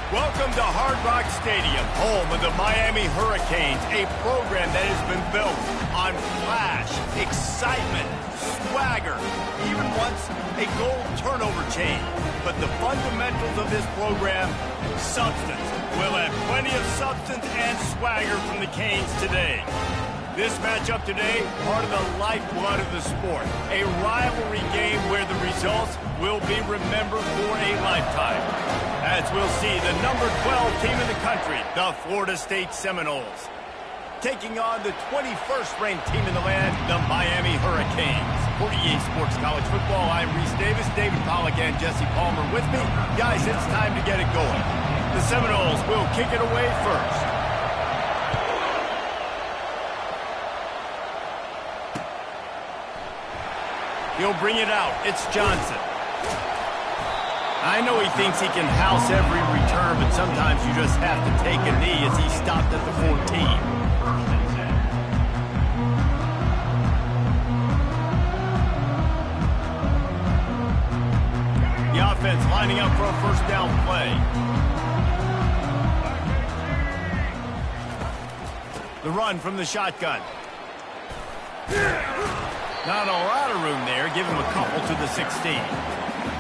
Welcome to Hard Rock Stadium, home of the Miami Hurricanes, a program that has been built on flash, excitement, swagger, even once a goal turnover chain. But the fundamentals of this program, substance. We'll have plenty of substance and swagger from the Canes today. This matchup today, part of the lifeblood of the sport. A rivalry game where the results will be remembered for a lifetime. As we'll see, the number 12 team in the country, the Florida State Seminoles, taking on the 21st ranked team in the land, the Miami Hurricanes. For EA Sports College Football, I'm Reese Davis, David Pollack, and Jesse Palmer with me. Guys, it's time to get it going. The Seminoles will kick it away first. He'll bring it out. It's Johnson. I know he thinks he can house every return, but sometimes you just have to take a knee as he stopped at the 14. The offense lining up for a first down play. The run from the shotgun. Not a lot of room there. Give him a couple to the 16.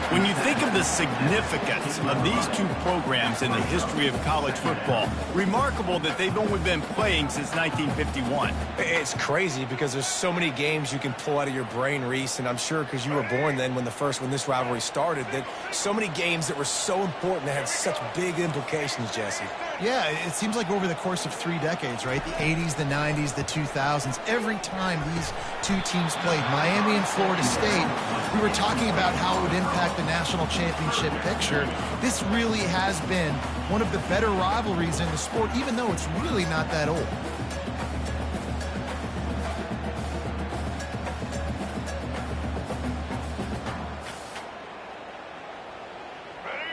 When you think of the significance of these two programs in the history of college football, remarkable that they've only been playing since 1951. It's crazy because there's so many games you can pull out of your brain, Reese, and I'm sure because you were born then when this rivalry started, that so many games that were so important that had such big implications, Jesse. Yeah, it seems like over the course of 3 decades, right? The 80s, the 90s, the 2000s, every time these two teams played, Miami and Florida State, we were talking about how it would impact the national championship picture. This really has been one of the better rivalries in the sport, even though it's really not that old.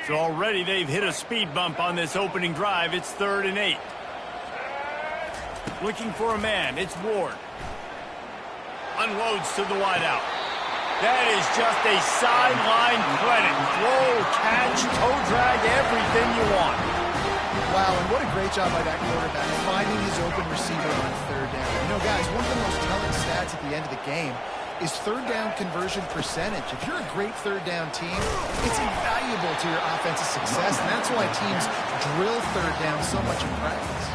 So already they've hit a speed bump on this opening drive. It's 3rd and 8. Looking for a man. It's Ward. Unloads to the wideout. That is just a sideline credit. Throw, catch, toe drag, everything you want. Wow, and what a great job by that quarterback finding his open receiver on 3rd down. You know, guys, one of the most telling stats at the end of the game is 3rd down conversion percentage. If you're a great 3rd down team, it's invaluable to your offensive success, and that's why teams drill 3rd down so much in practice.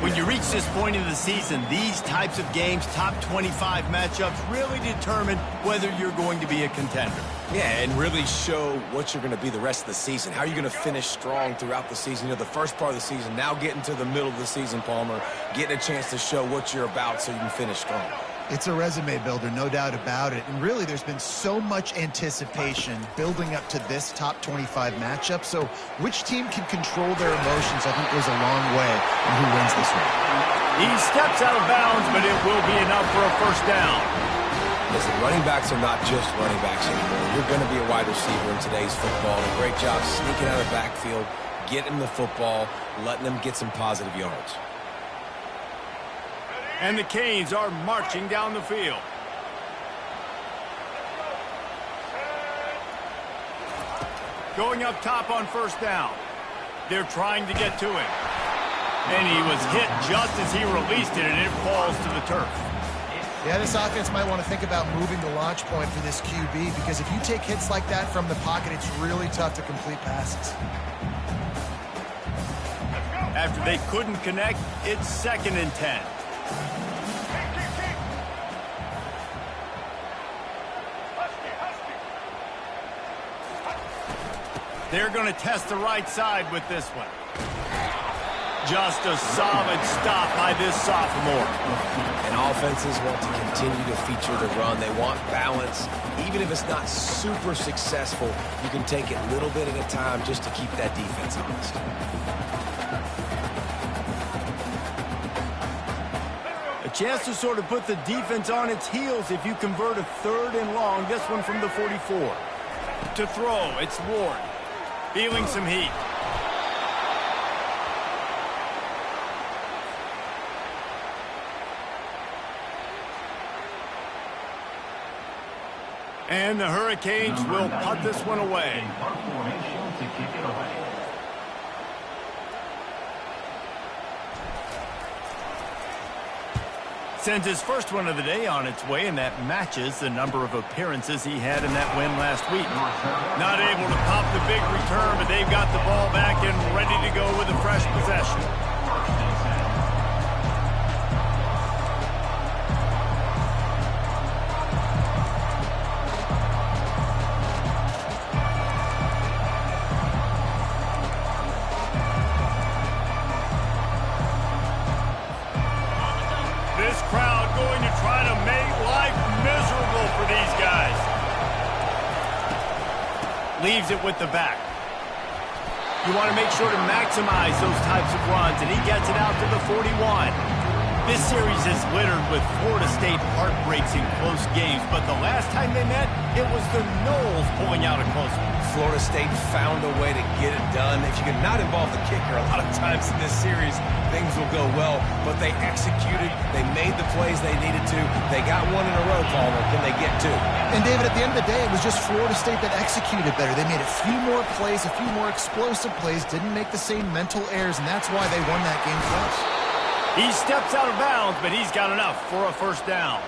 When you reach this point in the season, these types of games, top 25 matchups, really determine whether you're going to be a contender. Yeah, and really show what you're going to be the rest of the season. How are you going to finish strong throughout the season? You know, the first part of the season, now getting to the middle of the season, Palmer, getting a chance to show what you're about so you can finish strong. It's a resume builder, no doubt about it. And really, there's been so much anticipation building up to this top 25 matchup. So which team can control their emotions, I think, goes a long way in who wins this one. He steps out of bounds, but it will be enough for a first down. Listen, running backs are not just running backs anymore. You're going to be a wide receiver in today's football. And a great job sneaking out of the backfield, getting the football, letting them get some positive yards. And the Canes are marching down the field. Going up top on first down. They're trying to get to him. And he was hit just as he released it, and it falls to the turf. Yeah, this offense might want to think about moving the launch point for this QB, because if you take hits like that from the pocket, it's really tough to complete passes. After they couldn't connect, it's 2nd and 10. They're going to test the right side with this one. Just a solid stop by this sophomore. And offenses want to continue to feature the run. They want balance. Even if it's not super successful, you can take it a little bit at a time just to keep that defense honest. A chance to sort of put the defense on its heels if you convert a 3rd and long. This one from the 44. To throw, it's Ward. Feeling some heat. And the Hurricanes will punt this one away. Sends his first one of the day on its way, and that matches the number of appearances he had in that win last week. Not able to pop the big return, but they've got the ball back and ready to go with a fresh possession. This crowd going to try to make life miserable for these guys. Leaves it with the back. You want to make sure to maximize those types of runs, and he gets it out to the 41. This series is littered with Florida State heartbreaks in close games, but the last time they met, it was the Noles pulling out a close one. Florida State found a way to get it done. If you could not involve the kicker, a lot of times in this series, things will go well. But they executed. They made the plays they needed to. They got one in a row, Palmer. Can they get two? And, David, at the end of the day, it was just Florida State that executed better. They made a few more plays, a few more explosive plays, didn't make the same mental errors, and that's why they won that game close. He steps out of bounds, but he's got enough for a first down.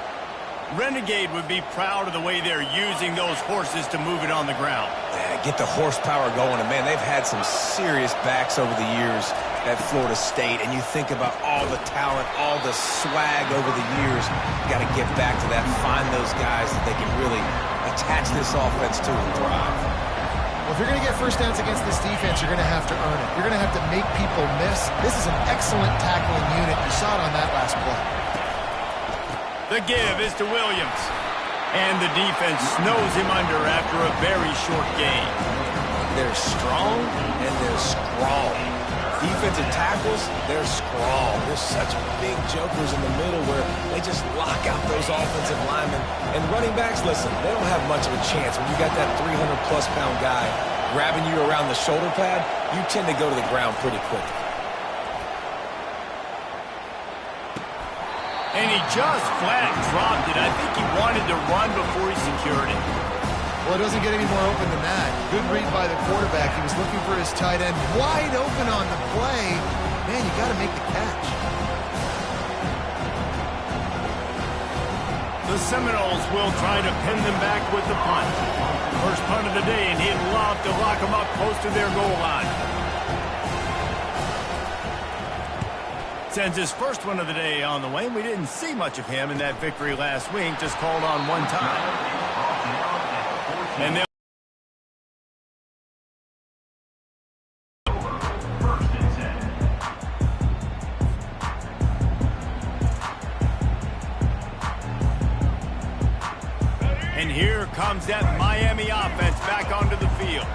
Renegade would be proud of the way they're using those horses to move it on the ground. Yeah, get the horsepower going. And, man, they've had some serious backs over the years at Florida State. And you think about all the talent, all the swag over the years. You got to get back to that, find those guys that they can really attach this offense to and thrive. Well, if you're going to get first downs against this defense, you're going to have to earn it. You're going to have to make people miss. This is an excellent tackling unit. You saw it on that last play. The give is to Williams. And the defense snows him under after a very short game. They're strong and they're scrawl. Defensive tackles, they're scrawl. They're such big jokers in the middle where they just lock out those offensive linemen. And running backs, listen, they don't have much of a chance. When you got that 300-plus pound guy grabbing you around the shoulder pad, you tend to go to the ground pretty quickly. And he just flat dropped it. I think he wanted to run before he secured it. Well, it doesn't get any more open than that. Good read by the quarterback. He was looking for his tight end. Wide open on the play. Man, you got to make the catch. The Seminoles will try to pin them back with the punt. First punt of the day, and he'd love to lock them up close to their goal line. Sends his first one of the day on the way. We didn't see much of him in that victory last week, just called on one time. And here comes that Miami offense back onto the field.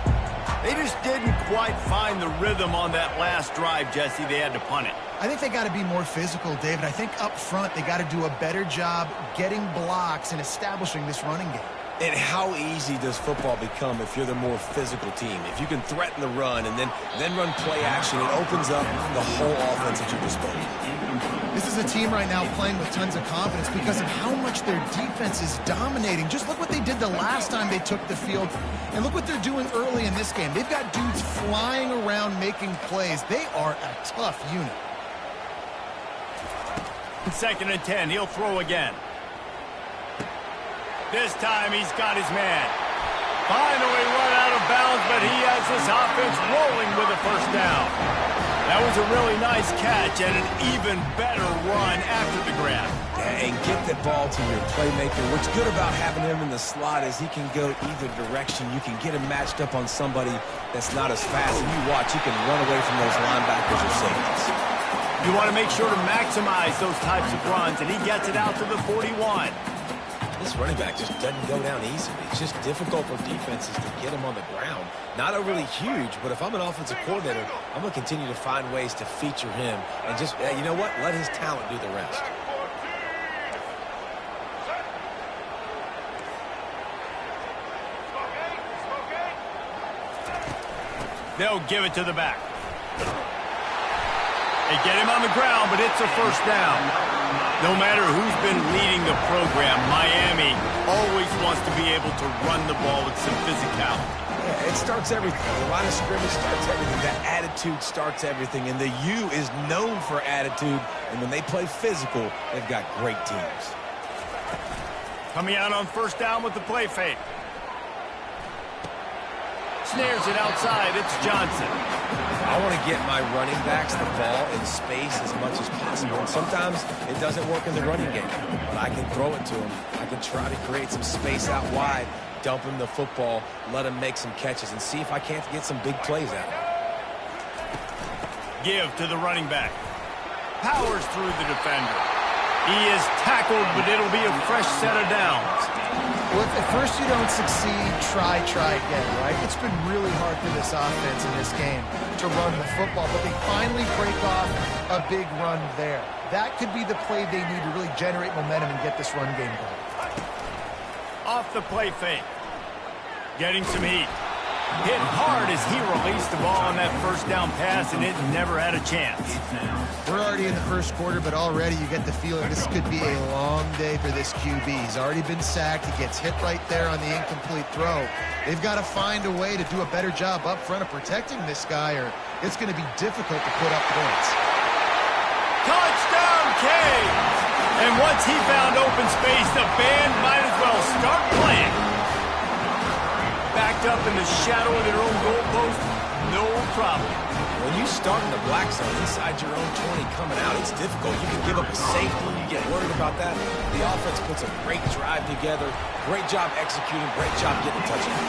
They just didn't quite find the rhythm on that last drive, Jesse. They had to punt it. I think they got to be more physical, David. I think up front they got to do a better job getting blocks and establishing this running game. And how easy does football become if you're the more physical team? If you can threaten the run and then run play action, it opens up the whole offense at your disposal. This is a team right now playing with tons of confidence because of how much their defense is dominating. Just look what they did the last time they took the field, and look what they're doing early in this game. They've got dudes flying around making plays. They are a tough unit. 2nd and 10. He'll throw again. This time he's got his man. Finally run out of bounds, but he has this offense rolling with a first down. That was a really nice catch and an even better run after the grab. Yeah, and get the ball to your playmaker. What's good about having him in the slot is he can go either direction. You can get him matched up on somebody that's not as fast. And you watch, he can run away from those linebackers or safeties. You want to make sure to maximize those types of runs, and he gets it out to the 41. This running back just doesn't go down easily. It's just difficult for defenses to get him on the ground. Not overly huge, but if I'm an offensive coordinator, I'm going to continue to find ways to feature him and just, you know what, let his talent do the rest. They'll give it to the back. They get him on the ground, but it's a first down. No matter who's been leading the program, Miami always wants to be able to run the ball with some physicality. Yeah, it starts everything. The line of scrimmage starts everything. That attitude starts everything. And the U is known for attitude. And when they play physical, they've got great teams. Coming out on first down with the play fake. Snares it outside. It's Johnson. I want to get my running backs the ball in space as much as possible. And sometimes it doesn't work in the running game. But I can throw it to them. I can try to create some space out wide, dump him the football, let him make some catches, and see if I can't get some big plays out of him. Give to the running back. Powers through the defender. He is tackled, but it'll be a fresh set of downs. Well, if at first you don't succeed, try again, right? It's been really hard for this offense in this game to run the football, but they finally break off a big run there. That could be the play they need to really generate momentum and get this run game going. Off the play fake. Getting some heat. Hit hard as he released the ball on that first down pass, and it never had a chance. We're already in the first quarter, but already you get the feeling this could be a long day for this QB. He's already been sacked. He gets hit right there on the incomplete throw. They've got to find a way to do a better job up front of protecting this guy, or it's going to be difficult to put up points. Touchdown, Canes! And once he found open space, the band might as well start playing. Backed up in the shadow of their own goalpost, no problem. When you start in the black zone inside your own 20 coming out, it's difficult. You can give up a safety. You get worried about that. The offense puts a great drive together. Great job executing. Great job getting a touchdown.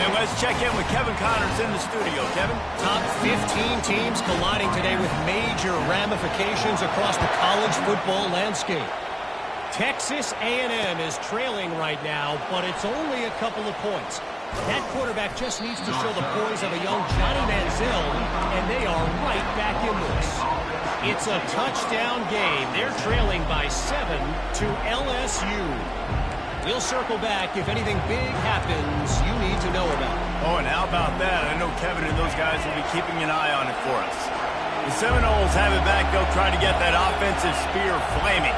And let's check in with Kevin Connors in the studio. Kevin? Top 15 teams colliding today with major ramifications across the college football landscape. Texas A&M is trailing right now, but it's only a couple of points. That quarterback just needs to show the poise of a young Johnny Manziel, and they are right back in this. It's a touchdown game. They're trailing by 7 to LSU. We'll circle back if anything big happens you need to know about. Oh, and how about that? I know Kevin and those guys will be keeping an eye on it for us. The Seminoles have it back. They'll try to get that offensive spear flaming.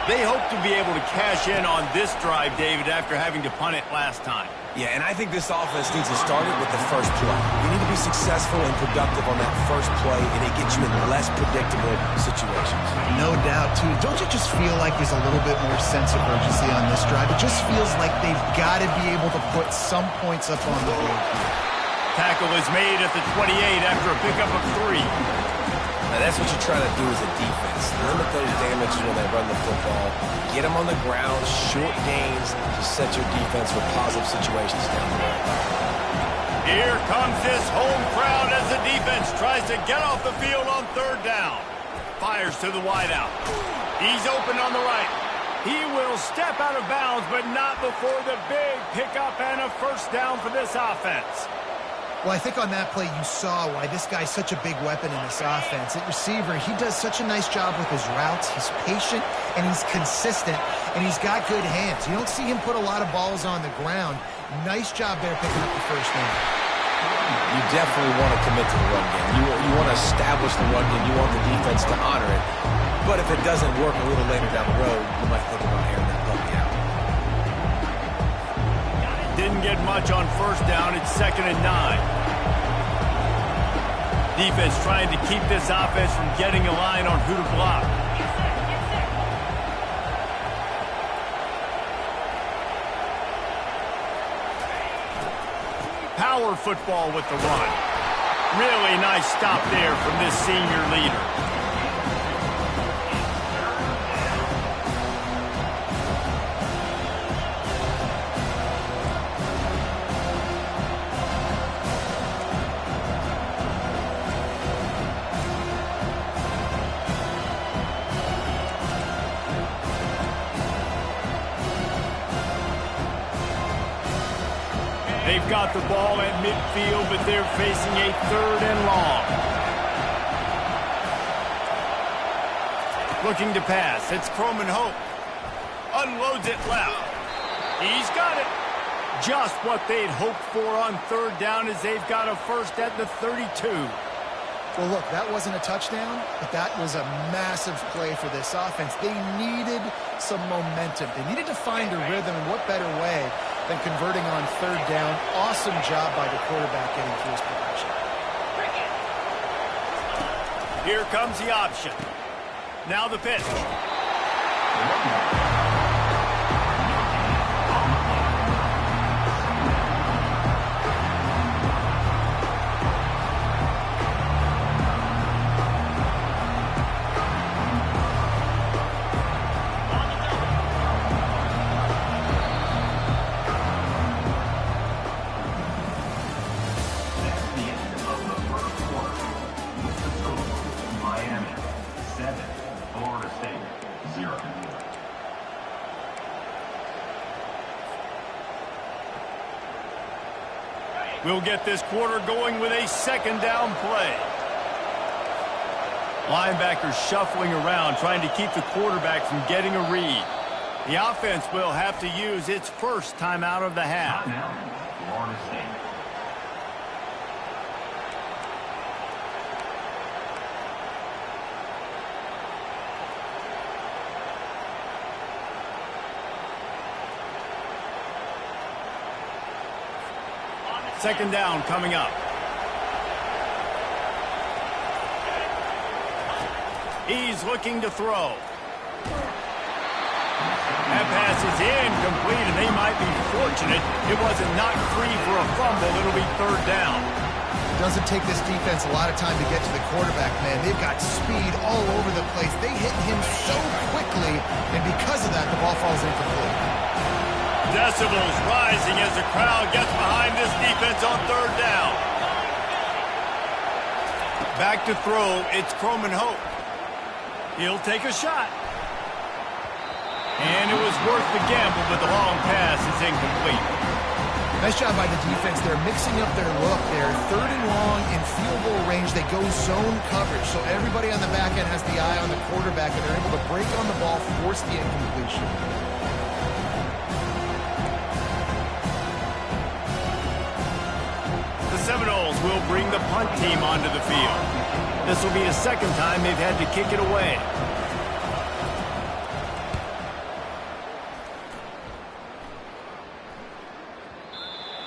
They hope to be able to cash in on this drive, David, after having to punt it last time. Yeah, and I think this offense needs to start it with the first play. You need to be successful and productive on that first play, and it gets you in less predictable situations. No doubt, too. Don't you just feel like there's a little bit more sense of urgency on this drive? It just feels like they've got to be able to put some points up on the board here. Tackle is made at the 28 after a pickup of 3. Now, that's what you try to do as a defense. Limit those damages when they run the football. Get them on the ground, short gains to set your defense for positive situations down the road. Here comes this home crowd as the defense tries to get off the field on third down. Fires to the wideout. He's open on the right. He will step out of bounds, but not before the big pickup and a first down for this offense. Well, I think on that play you saw why this guy's such a big weapon in this offense. At receiver, he does such a nice job with his routes. He's patient, and he's consistent, and he's got good hands. You don't see him put a lot of balls on the ground. Nice job there picking up the first down. You definitely want to commit to the run game. You want to establish the run game. You want the defense to honor it. But if it doesn't work a little later down the road, you might think about airing that puppy out. Didn't get much on first down. It's 2nd and 9. Defense trying to keep this offense from getting a line on who to block. Power football with the run. Really nice stop there from this senior leader. They've got the ball at midfield, but they're facing a 3rd and long. Looking to pass. It's Croman Hope. Unloads it left. He's got it. Just what they'd hoped for on 3rd down as they've got a first at the 32. Well, look, that wasn't a touchdown, but that was a massive play for this offense. They needed some momentum. They needed to find a rhythm, and what better way than converting on third down. Awesome job by the quarterback getting to his progression. Here comes the option. Now the pitch. We'll get this quarter going with a second down play. Linebackers shuffling around, trying to keep the quarterback from getting a read. The offense will have to use its first timeout of the half. Florida State. Second down coming up. He's looking to throw. That pass is incomplete, and they might be fortunate it wasn't knocked free for a fumble. It'll be third down. It doesn't take this defense a lot of time to get to the quarterback, man. They've got speed all over the place. They hit him so quickly, and because of that, the ball falls incomplete. Decibels rising as the crowd gets behind this defense on third down. Back to throw, it's Croman Hope. He'll take a shot. And it was worth the gamble, but the long pass is incomplete. Nice job by the defense. They're mixing up their look. They're third and long in field goal range. They go zone coverage, so everybody on the back end has the eye on the quarterback, and they're able to break on the ball, force the incompletion. The Seminoles will bring the punt team onto the field. This will be the second time they've had to kick it away.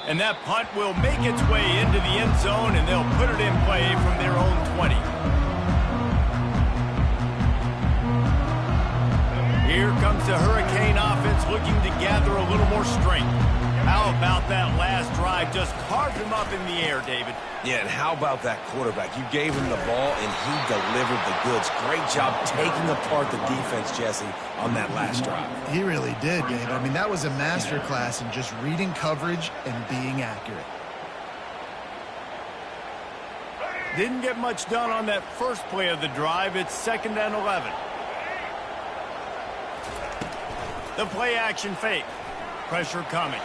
And that punt will make its way into the end zone, and they'll put it in play from their own 20. Here comes the Hurricane offense looking to gather a little more strength. How about that last drive? Just carved him up in the air, David. Yeah, and how about that quarterback? You gave him the ball, and he delivered the goods. Great job taking apart the defense, Jesse, on that last drive. He really did, Dave. I mean, that was a masterclass in just reading coverage and being accurate. Didn't get much done on that first play of the drive. It's 2nd and 11. The play action fake. Pressure coming.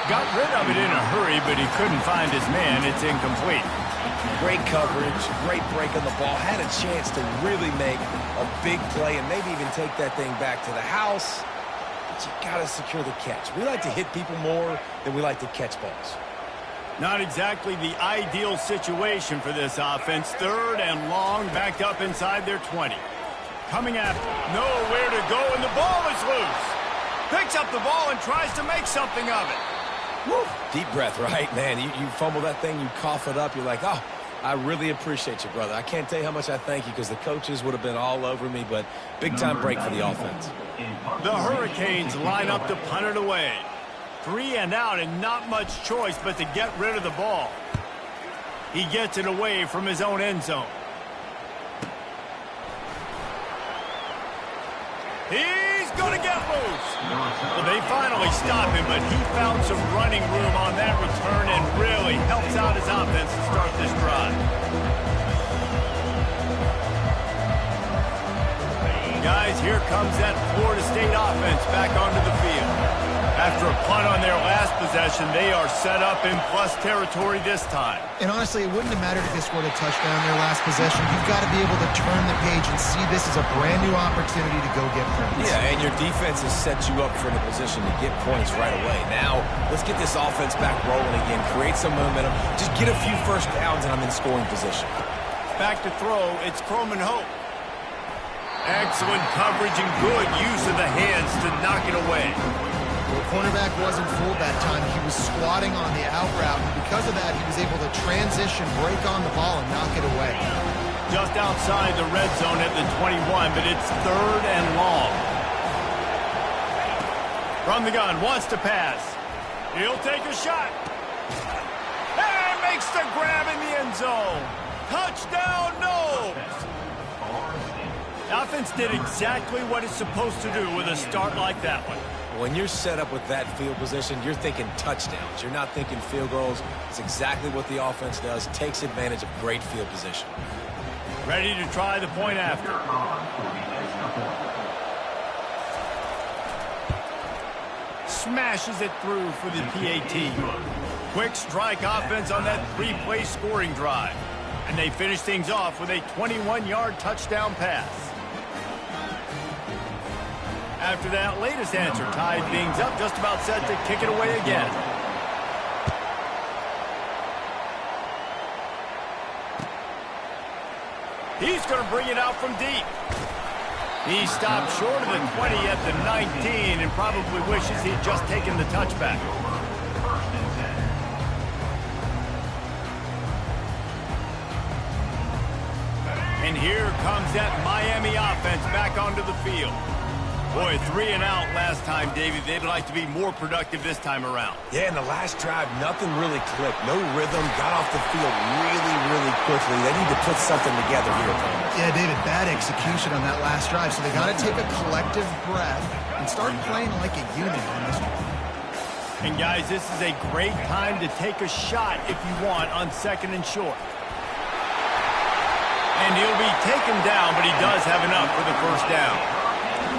Got rid of it in a hurry, but he couldn't find his man. It's incomplete. Great coverage, great break on the ball. Had a chance to really make a big play and maybe even take that thing back to the house. But you got to secure the catch. We like to hit people more than we like to catch balls. Not exactly the ideal situation for this offense. 3rd and long, backed up inside their 20. Coming after, nowhere to go, and the ball is loose. Picks up the ball and tries to make something of it. Woo. Deep breath, right, man? You fumble that thing, you cough it up, you're like, oh, I really appreciate you, brother. I can't tell you how much I thank you because the coaches would have been all over me, but big-time break for the offense. The Hurricanes line up to punt it away. 3 and out and not much choice but to get rid of the ball. He gets it away from his own end zone. He's going to get loose. Well, they finally stop him, but he found some running room on that return and really helps out his offense to start this drive. Guys, here comes that Florida State offense back onto the field. After a punt on their last possession, they are set up in plus territory this time. And honestly, it wouldn't have mattered if they scored a touchdown their last possession. You've got to be able to turn the page and see this as a brand new opportunity to go get points. Yeah, and your defense has set you up for in a position to get points right away. Now, let's get this offense back rolling again, create some momentum, just get a few first downs, and I'm in scoring position. Back to throw, it's Croman Hope. Excellent coverage and good use of the hands to knock it away. Well, the cornerback wasn't fooled that time. He was squatting on the out route, and because of that, he was able to transition, break on the ball, and knock it away. Just outside the red zone at the 21, but it's 3rd and long. From the gun, wants to pass. He'll take a shot. And makes the grab in the end zone. Touchdown, no! The offense did exactly what it's supposed to do with a start like that one. When you're set up with that field position, you're thinking touchdowns. You're not thinking field goals. It's exactly what the offense does. Takes advantage of great field position. Ready to try the point after. Smashes it through for the PAT. Quick strike offense on that 3-play scoring drive. And they finish things off with a 21-yard touchdown pass. After that latest answer tied things up, just about set to kick it away again. He's going to bring it out from deep. He stopped short of the 20 at the 19 and probably wishes he'd just taken the touchback. And here comes that Miami offense back onto the field. Boy, 3 and out last time, Davey. They'd like to be more productive this time around. Yeah, in the last drive, nothing really clicked. No rhythm. Got off the field really, really quickly. They need to put something together here, Thomas. Yeah, David, bad execution on that last drive. So they got to take a collective breath and start playing like a unit on this one. And, guys, this is a great time to take a shot if you want on 2nd and short. And he'll be taken down, but he does have enough for the first down.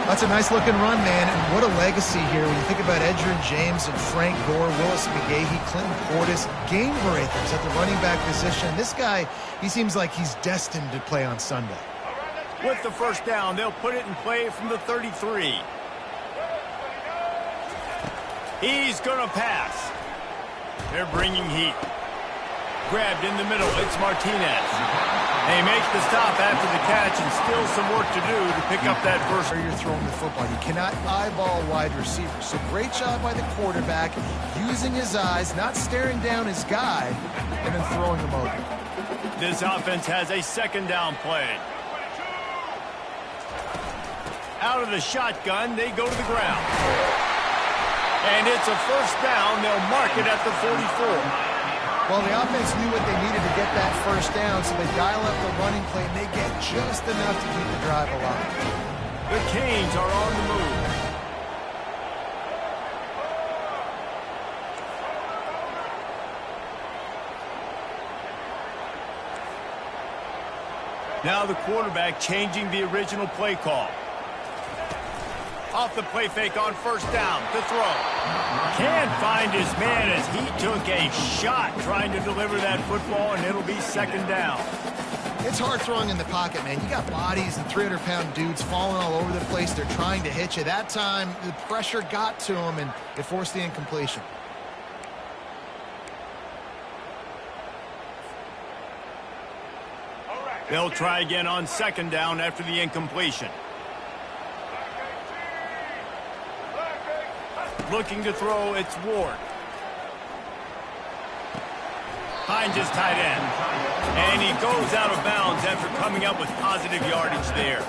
That's a nice-looking run, man, and what a legacy here. When you think about Edgerrin James and Frank Gore, Willis McGahee, Clinton Portis, game breakers at the running back position. This guy, he seems like he's destined to play on Sunday. With the first down, they'll put it in play from the 33. He's going to pass. They're bringing heat. Grabbed in the middle, it's Martinez. They make the stop after the catch, and still some work to do to pick up that first. You're throwing the football. You cannot eyeball wide receivers. So great job by the quarterback, using his eyes, not staring down his guy, and then throwing him over. This offense has a 2nd down play. Out of the shotgun, they go to the ground. And it's a first down. They'll mark it at the 44. Well, the offense knew what they needed to get that first down, so they dial up the running play, and they get just enough to keep the drive alive. The Canes are on the move. Now the quarterback changing the original play call. Off the play fake on first down to throw. Can't find his man as he took a shot trying to deliver that football, and it'll be 2nd down. It's hard throwing in the pocket, man. You got bodies and 300-pound dudes falling all over the place. They're trying to hit you. That time, the pressure got to him, and it forced the incompletion. They'll try again on 2nd down after the incompletion. Looking to throw, it's Ward. Finds his tight end. And he goes out of bounds after coming up with positive yardage there.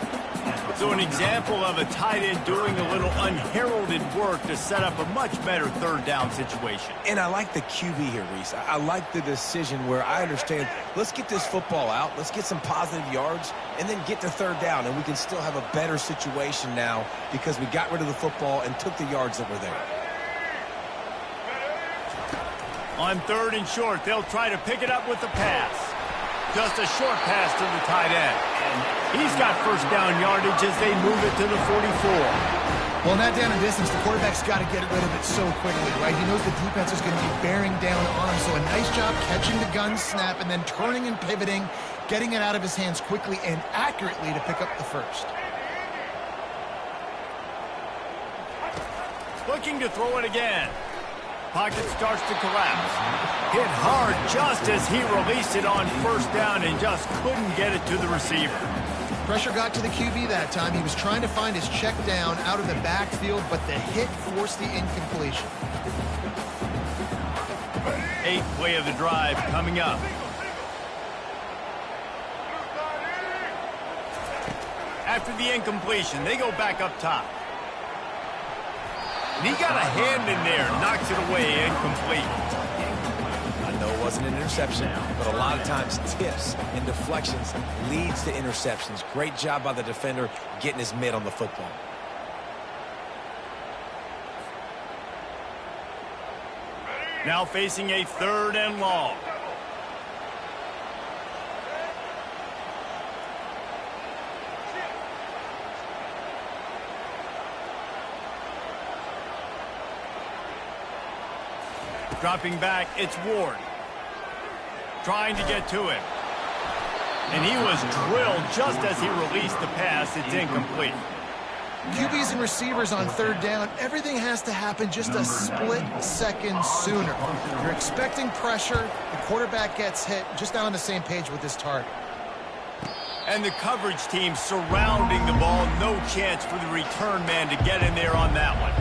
So an example of a tight end doing a little unheralded work to set up a much better 3rd down situation. And I like the QB here, Reese. I like the decision where I understand, let's get this football out, let's get some positive yards, and then get to 3rd down, and we can still have a better situation now because we got rid of the football and took the yards that were there. On 3rd and short, they'll try to pick it up with the pass. Just a short pass to the tight end. He's got first down yardage as they move it to the 44. Well, in that down and distance, the quarterback's got to get rid of it so quickly, right? He knows the defense is going to be bearing down on him. So a nice job catching the gun snap and then turning and pivoting, getting it out of his hands quickly and accurately to pick up the first. Looking to throw it again. pocket starts to collapse. Hit hard just as he released it on first down and just couldn't get it to the receiver. Pressure got to the QB that time. He was trying to find his check down out of the backfield, but the hit forced the incompletion. 8th play of the drive coming up. After the incompletion, they go back up top. And he got a hand in there, knocks it away, incomplete. I know it wasn't an interception, but a lot of times tips and deflections leads to interceptions. Great job by the defender getting his mitt on the football. Now facing a 3rd and long. Dropping back, it's Ward. Trying to get to him. And he was drilled just as he released the pass. It's incomplete. QBs and receivers on 3rd down, everything has to happen just a split second sooner. You're expecting pressure, the quarterback gets hit, just not on the same page with his target. And the coverage team surrounding the ball, no chance for the return man to get in there on that one.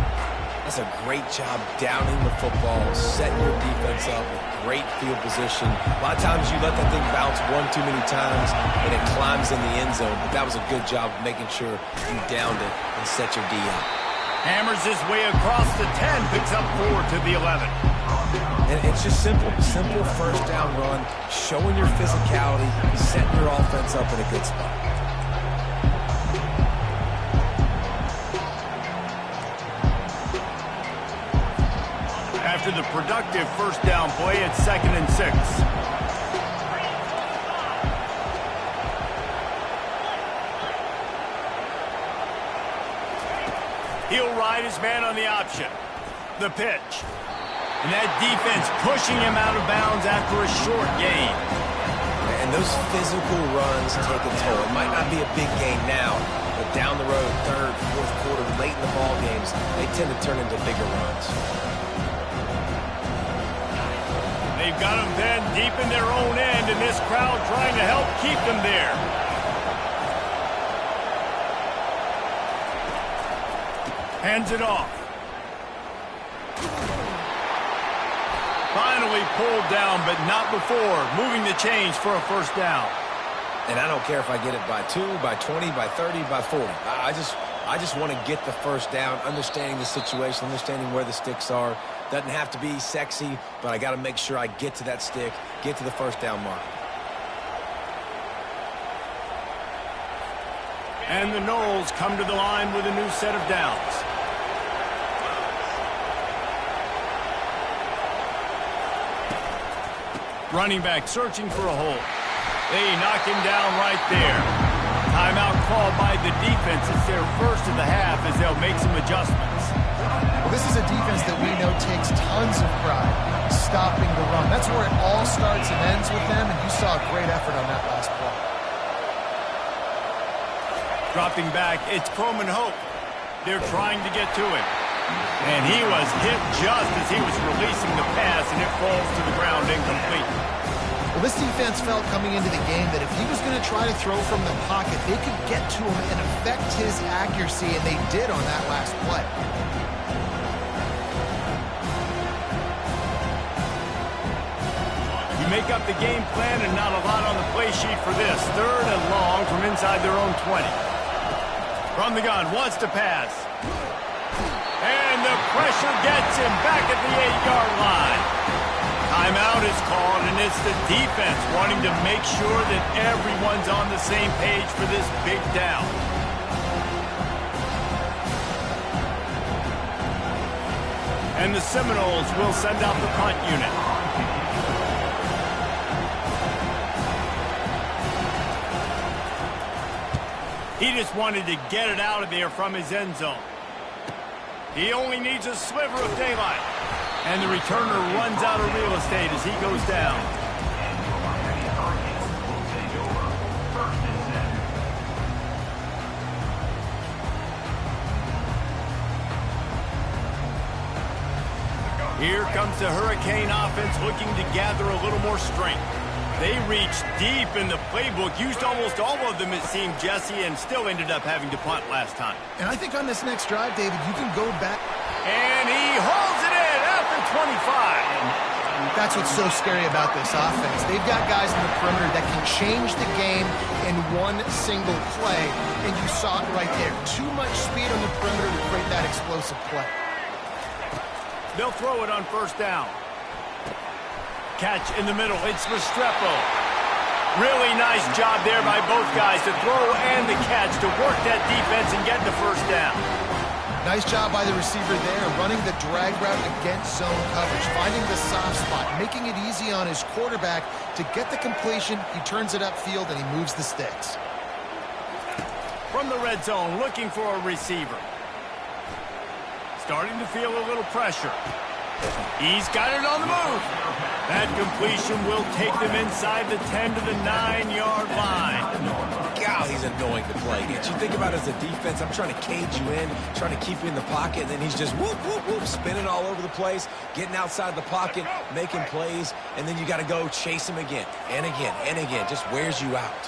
That's a great job downing the football, setting your defense up with great field position. A lot of times you let that thing bounce one too many times and it climbs in the end zone, but that was a good job of making sure you downed it and set your D up. Hammers his way across the 10, picks up 4 to the 11. And it's just simple 1st down run, showing your physicality, setting your offense up in a good spot. After the productive 1st down play, it's 2nd and 6. He'll ride his man on the option. The pitch. And that defense pushing him out of bounds after a short gain. And those physical runs take a toll. It might not be a big gain now, but down the road, 3rd, 4th quarter, late in the ball games, they tend to turn into bigger runs. They've got them then deep in their own end, and this crowd trying to help keep them there. Hands it off. Finally pulled down, but not before. Moving the chains for a 1st down. And I don't care if I get it by 2, by 20, by 30, by 40. I just want to get the 1st down, understanding the situation, understanding where the sticks are. Doesn't have to be sexy, but I got to make sure I get to that stick, get to the 1st down mark. And the Noles come to the line with a new set of downs. Running back searching for a hole. They knock him down right there. Timeout called by the defense. It's their 1st of the half as they'll make some adjustments. Well, this is a defense that we know takes tons of pride stopping the run. That's where it all starts and ends with them, and you saw a great effort on that last play. Dropping back, it's Coleman Hope. They're trying to get to him. And he was hit just as he was releasing the pass, and it falls to the ground incomplete. Well, this defense felt coming into the game that if he was going to try to throw from the pocket, they could get to him and affect his accuracy, and they did on that last play. You make up the game plan and not a lot on the play sheet for this. 3rd and long from inside their own 20. From the gun, wants to pass. And the pressure gets him back at the 8-yard line. Timeout is called, and it's the defense wanting to make sure that everyone's on the same page for this big down. And the Seminoles will send out the punt unit. He just wanted to get it out of there from his end zone. He only needs a sliver of daylight. And the returner runs out of real estate as he goes down. Here comes the Hurricane offense looking to gather a little more strength. They reached deep in the playbook, used almost all of them, it seemed, Jesse, and still ended up having to punt last time. And I think on this next drive, David, you can go back. And he holds it in at the 25. That's what's so scary about this offense. They've got guys in the perimeter that can change the game in one single play, and you saw it right there. Too much speed on the perimeter to create that explosive play. They'll throw it on first down. Catch in the middle. It's Restrepo. Really nice job there by both guys, the throw and the catch, to work that defense and get the first down. Nice job by the receiver there, running the drag route against zone coverage, finding the soft spot, making it easy on his quarterback to get the completion. He turns it upfield, and he moves the sticks. From the red zone, looking for a receiver. Starting to feel a little pressure. He's got it on the move. That completion will take them inside the 10 to the 9-yard line. God, he's annoying to play against. You think about it as a defense, I'm trying to cage you in, trying to keep you in the pocket, and then he's just whoop, whoop, whoop, spinning all over the place, getting outside the pocket, making plays, and then you got to go chase him again and again and again. Just wears you out.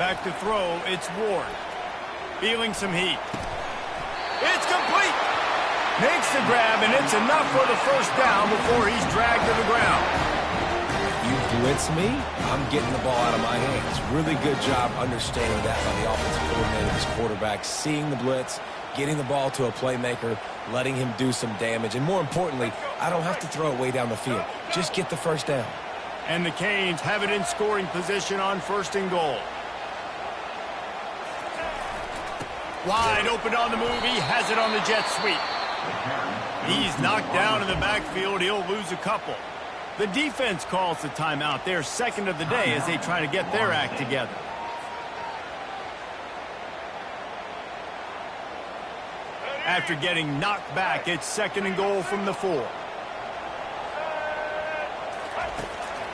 Back to throw, it's Ward. Feeling some heat. It's complete. Makes the grab, and it's enough for the first down before he's dragged to the ground. You blitz me, I'm getting the ball out of my hands. Really good job understanding that by the offensive coordinator, his quarterback, seeing the blitz, getting the ball to a playmaker, letting him do some damage. And more importantly, I don't have to throw it way down the field. Just get the first down. And the Canes have it in scoring position on first and goal. Wide open on the move. He has it on the jet sweep. He's knocked down in the backfield. He'll lose a couple. The defense calls the timeout. They're second of the day as they try to get their act together. After getting knocked back, it's second and goal from the 4.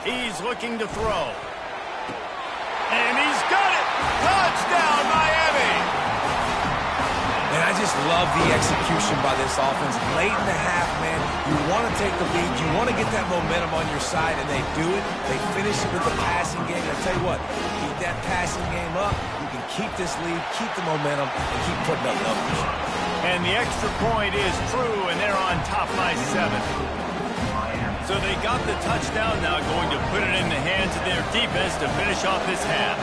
He's looking to throw. And he's got it! Touchdown, Miami! And I just love the execution by this offense. Late in the half, man, you want to take the lead. You want to get that momentum on your side, and they do it. They finish it with the passing game. And I tell you what, keep that passing game up. You can keep this lead, keep the momentum, and keep putting up numbers. And the extra point is true, and they're on top by 7. So they got the touchdown now, going to put it in the hands of their defense to finish off this half.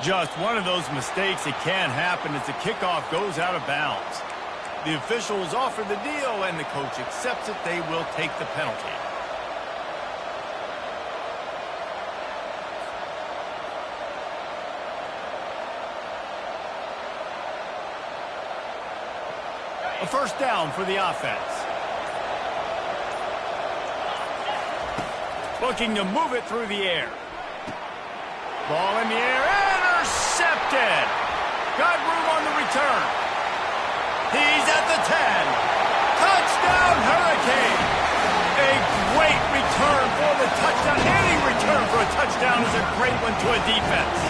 Just one of those mistakes that can happen as the kickoff goes out of bounds. The officials offer the deal, and the coach accepts it. They will take the penalty. A first down for the offense. Looking to move it through the air. Ball in the air. Intercepted. Got room on the return. He's at the 10. Touchdown, Hurricane. A great return for the touchdown. Any return for a touchdown is a great one to a defense.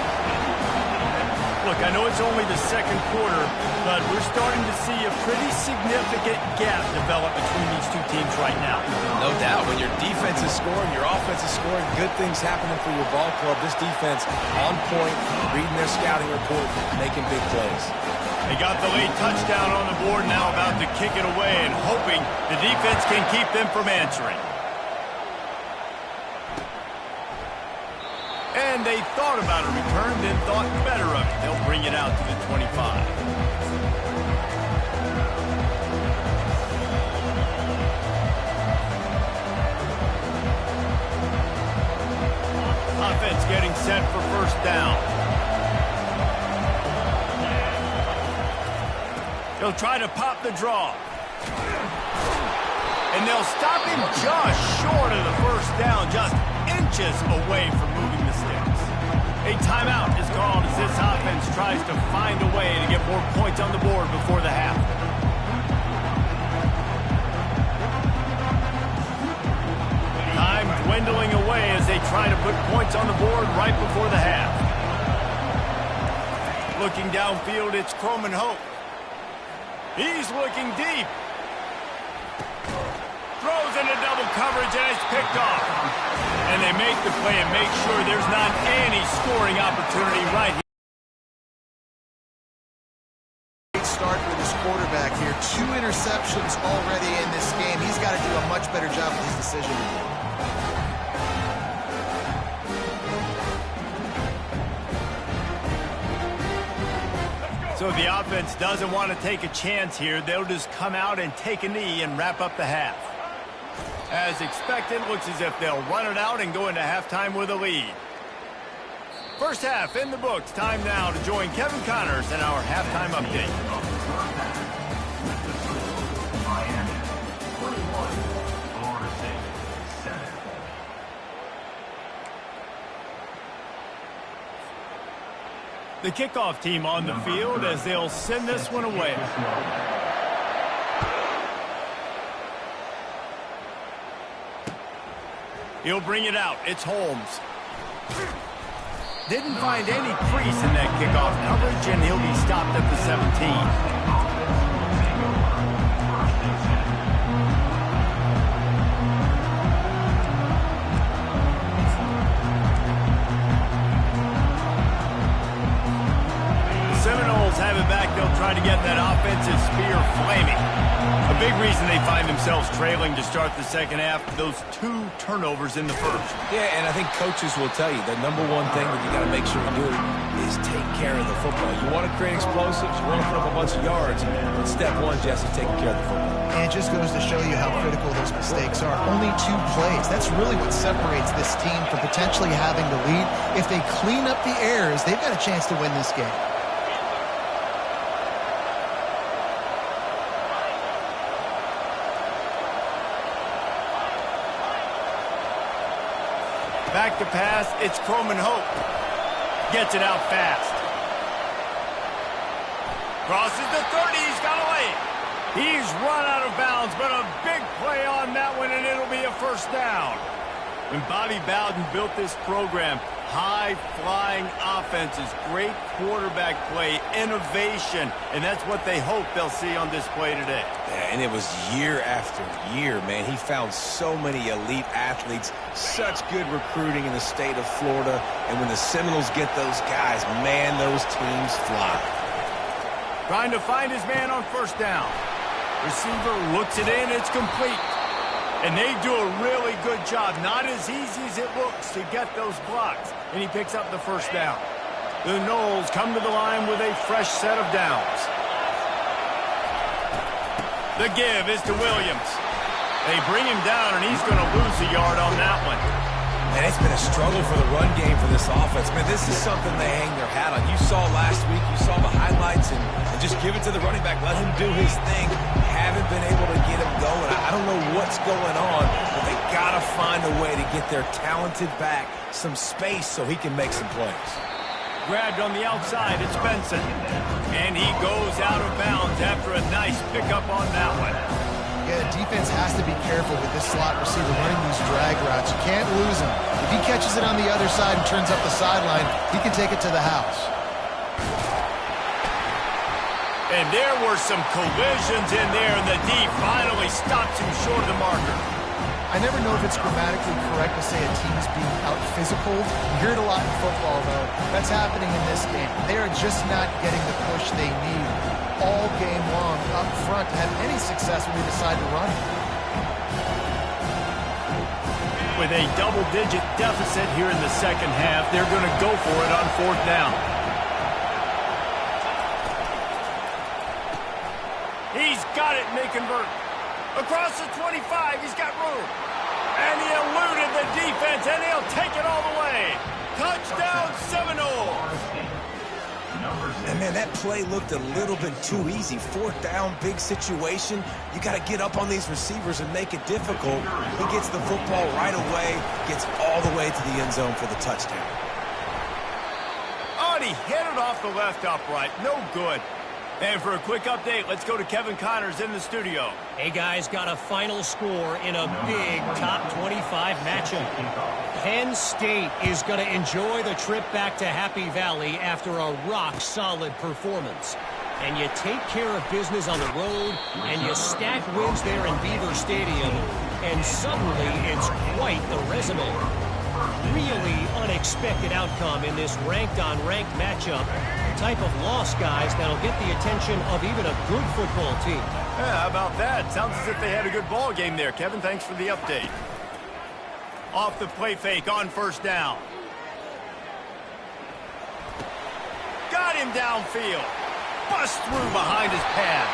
Look, I know it's only the second quarter, but we're starting to see a pretty significant gap develop between these two teams right now. No doubt. When your defense is scoring, your offense is scoring, good things happening for your ball club. This defense on point, reading their scouting report, making big plays. They got the late touchdown on the board, now about to kick it away and hoping the defense can keep them from answering. And they thought about a return, then thought better of it. They'll bring it out to the 25. Offense getting set for first down. He'll try to pop the draw. And they'll stop him just short of the first down, just inches away from moving the sticks. A timeout is called as this offense tries to find a way to get more points on the board before the half. Time dwindling away as they trying to put points on the board right before the half. Looking downfield, it's Croman Hope. He's looking deep. Throws into double coverage, and it's picked off. And they make the play and make sure there's not any scoring opportunity right here. Great start for this quarterback here. 2 interceptions already in this game. He's got to do a much better job with his decision making. So the offense doesn't want to take a chance here. They'll just come out and take a knee and wrap up the half. As expected, looks as if they'll run it out and go into halftime with a lead. First half in the books. Time now to join Kevin Connors in our halftime update. The kickoff team on the field as they'll send this one away. He'll bring it out. It's Holmes. Didn't find any crease in that kickoff coverage, and he'll be stopped at the 17. Have it back. They'll try to get that offensive spear flaming. A big reason they find themselves trailing to start the second half, those 2 turnovers in the first. Yeah, and I think coaches will tell you the number one thing that you got to make sure you do is take care of the football. You want to create explosives, you want to put up a bunch of yards, but step 1, Jesse, taking care of the football. And it just goes to show you how critical those mistakes are. Only 2 plays. That's really what separates this team from potentially having the lead. If they clean up the errors, they've got a chance to win this game. Back to pass, it's Croman Hope. Gets it out fast. Crosses the 30, he's got away. He's run out of bounds, but a big play on that one, and it'll be a first down. When Bobby Bowden built this program, high-flying offenses, great quarterback play, innovation, and that's what they hope they'll see on display today. Yeah, and it was year after year, man. He found so many elite athletes, such good recruiting in the state of Florida, and when the Seminoles get those guys, man, those teams fly. Trying to find his man on first down. Receiver looks it in, it's complete. And they do a really good job. Not as easy as it looks to get those blocks. And he picks up the first down. The Noles come to the line with a fresh set of downs. The give is to Williams. They bring him down, and he's going to lose a yard on that one. Man, it's been a struggle for the run game for this offense. Man, this is something they hang their hat on. You saw last week, you saw the highlights, and just give it to the running back. Let him do his thing. Haven't been able to get him going. I don't know what's going on, but they got to find a way to get their talented back some space so he can make some plays. Grabbed on the outside, it's Benson. And he goes out of bounds after a nice pickup on that one. Yeah, the defense has to be careful with this slot receiver running these drag routes. You can't lose him. If he catches it on the other side and turns up the sideline, he can take it to the house. And there were some collisions in there, and the D finally stops him short of the marker. I never know if it's grammatically correct to say a team's being out-physical. You hear it a lot in football, though. That's happening in this game. They are just not getting the push they need all game long up front to have any success when they decide to run. With a double-digit deficit here in the second half, they're going to go for it on fourth down. He's got it, and they convert. Across the 25, he's got room. And he eluded the defense, and he'll take it all the way. Touchdown, Seminoles! And, man, that play looked a little bit too easy. Fourth down, big situation. You got to get up on these receivers and make it difficult. He gets the football right away, gets all the way to the end zone for the touchdown. Oh, and he hit it off the left upright. No good. And for a quick update, let's go to Kevin Connors in the studio. Hey, guys, got a final score in a big top 25 matchup. Penn State is going to enjoy the trip back to Happy Valley after a rock-solid performance. And you take care of business on the road, and you stack wins there in Beaver Stadium, and suddenly it's quite the resume. Really unexpected outcome in this ranked-on-ranked matchup. The type of loss, guys, that'll get the attention of even a good football team. Yeah, how about that? Sounds as if they had a good ball game there. Kevin, thanks for the update. Off the play fake on first down. Got him downfield. Bust through behind his pad.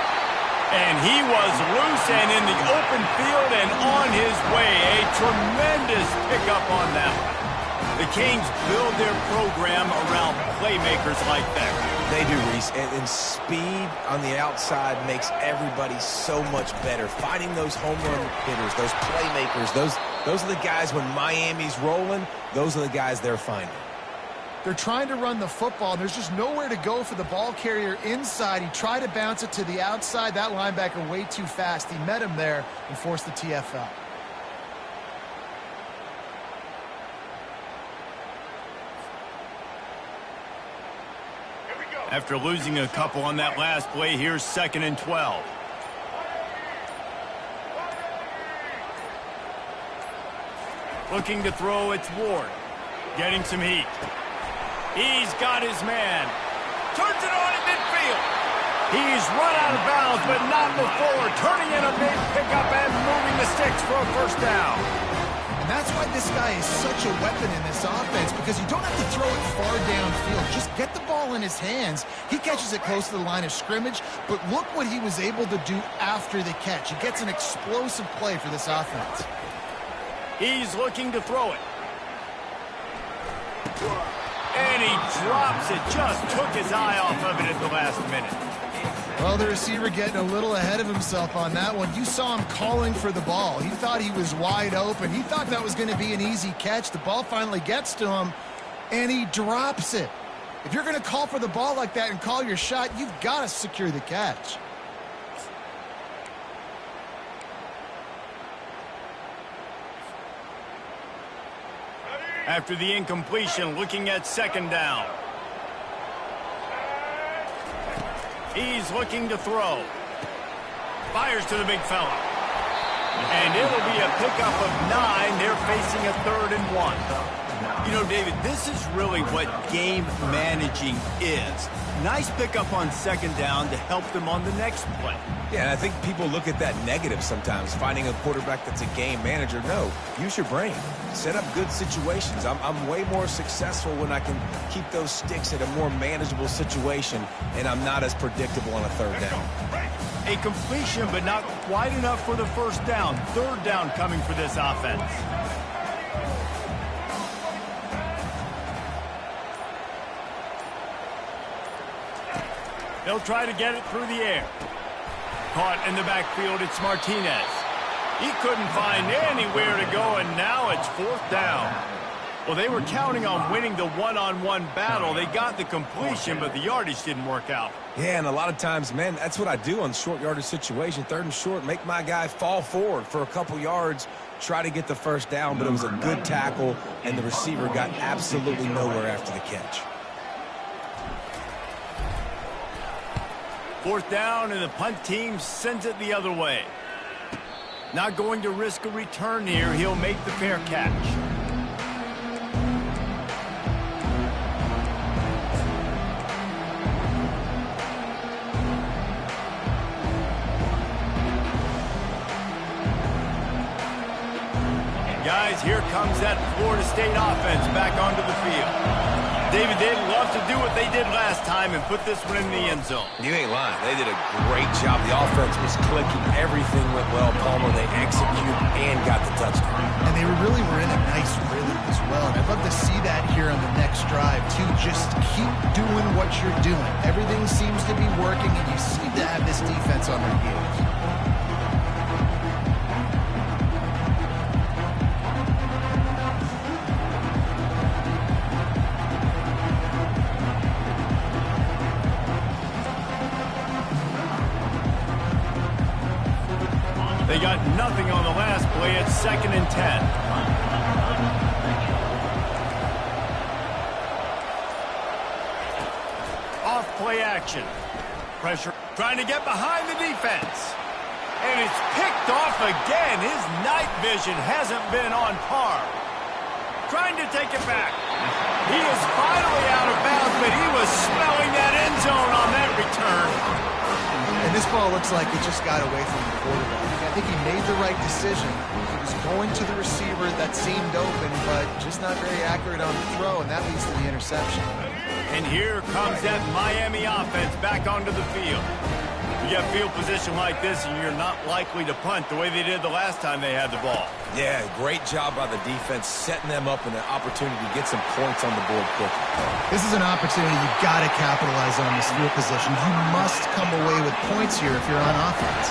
And he was loose and in the open field and on his way. A tremendous pickup on that one. The Kings build their program around playmakers like that. They do, Reese, and speed on the outside makes everybody so much better. Finding those home run hitters, those playmakers, those are the guys when Miami's rolling, those are the guys they're finding. They're trying to run the football, and there's just nowhere to go for the ball carrier inside. He tried to bounce it to the outside. That linebacker way too fast. He met him there and forced the TFL. After losing a couple on that last play, here's 2nd and 12. Looking to throw, it's Ward. Getting some heat. He's got his man. Turns it on in midfield. He's run out of bounds, but not before. Turning in a big pickup and moving the sticks for a first down. And that's why this guy is such a weapon in this offense, because you don't have to throw it far downfield. Just get the ball in his hands. He catches it close to the line of scrimmage, but look what he was able to do after the catch. He gets an explosive play for this offense. He's looking to throw it. And he drops it. Just took his eye off of it at the last minute. Well, the receiver getting a little ahead of himself on that one. You saw him calling for the ball. He thought he was wide open. He thought that was going to be an easy catch. The ball finally gets to him, and he drops it. If you're going to call for the ball like that and call your shot, you've got to secure the catch. After the incompletion, looking at 2nd down. He's looking to throw. Fires to the big fella. And it'll be a pickup of 9. They're facing a 3rd and 1. You know, David, this is really what game managing is. Nice pickup on 2nd down to help them on the next play. Yeah, and I think people look at that negative sometimes, finding a quarterback that's a game manager. No, use your brain. Set up good situations. I'm way more successful when I can keep those sticks at a more manageable situation, and I'm not as predictable on a 3rd down. A completion, but not quite enough for the first down. 3rd down coming for this offense. They'll try to get it through the air. Caught in the backfield, it's Martinez. He couldn't find anywhere to go, and now it's 4th down. Well, they were counting on winning the one-on-one battle. They got the completion, but the yardage didn't work out. Yeah, and a lot of times, man, that's what I do on short yardage situation. 3rd and short, make my guy fall forward for a couple yards, try to get the first down, but it was a good tackle, and the receiver got absolutely nowhere after the catch. 4th down, and the punt team sends it the other way. Not going to risk a return here. He'll make the fair catch. Guys, here comes that Florida State offense back onto the field. David, they'd love to do what they did last time and put this one in the end zone. You ain't lying. They did a great job. The offense was clicking. Everything went well. Palmer, they executed and got the touchdown. And they really were in a nice rhythm as well. And I'd love to see that here on the next drive, too. Just keep doing what you're doing. Everything seems to be working, and you seem to have this defense on their heels. They got nothing on the last play. It's 2nd and 10. Off play action. Pressure. Trying to get behind the defense. And it's picked off again. His night vision hasn't been on par. Trying to take it back. He is finally out of bounds, but he was smelling that end zone on that return. And this ball looks like it just got away from the quarterback. I think he made the right decision. He was going to the receiver that seemed open, but just not very accurate on the throw, and that leads to the interception. And here comes that Miami offense back onto the field. You get field position like this, and you're not likely to punt the way they did the last time they had the ball. Yeah, great job by the defense, setting them up in an opportunity to get some points on the board quickly. This is an opportunity you've got to capitalize on this field position. You must come away with points here if you're on offense.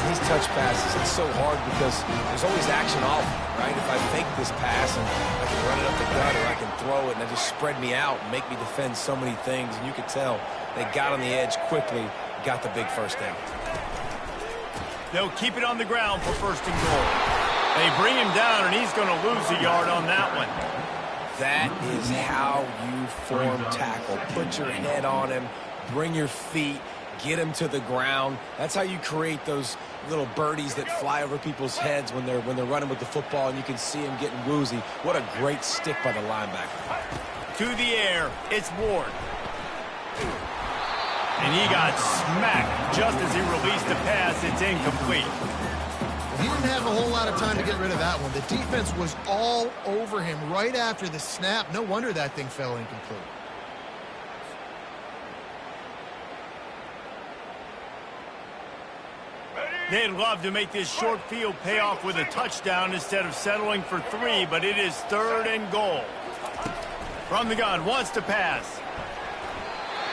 These touch passes, it's so hard because there's always action off, right? If I fake this pass and I can run it up the gut or I can throw it and it just spread me out and make me defend so many things, and you could tell they got on the edge quickly, got the big first down. They'll keep it on the ground for 1st and goal. They bring him down, and he's going to lose a yard on that one. That is how you form tackle. Put your head on him, bring your feet, get him to the ground. That's how you create those little birdies that fly over people's heads when they're running with the football, and you can see him getting woozy. What a great stick by the linebacker. To the air, it's Ward. And he got smacked just as he released the pass. It's incomplete. He didn't have a whole lot of time to get rid of that one. The defense was all over him right after the snap. No wonder that thing fell incomplete. They'd love to make this short field pay off with a touchdown instead of settling for 3, but it is 3rd and goal. From the gun, wants to pass.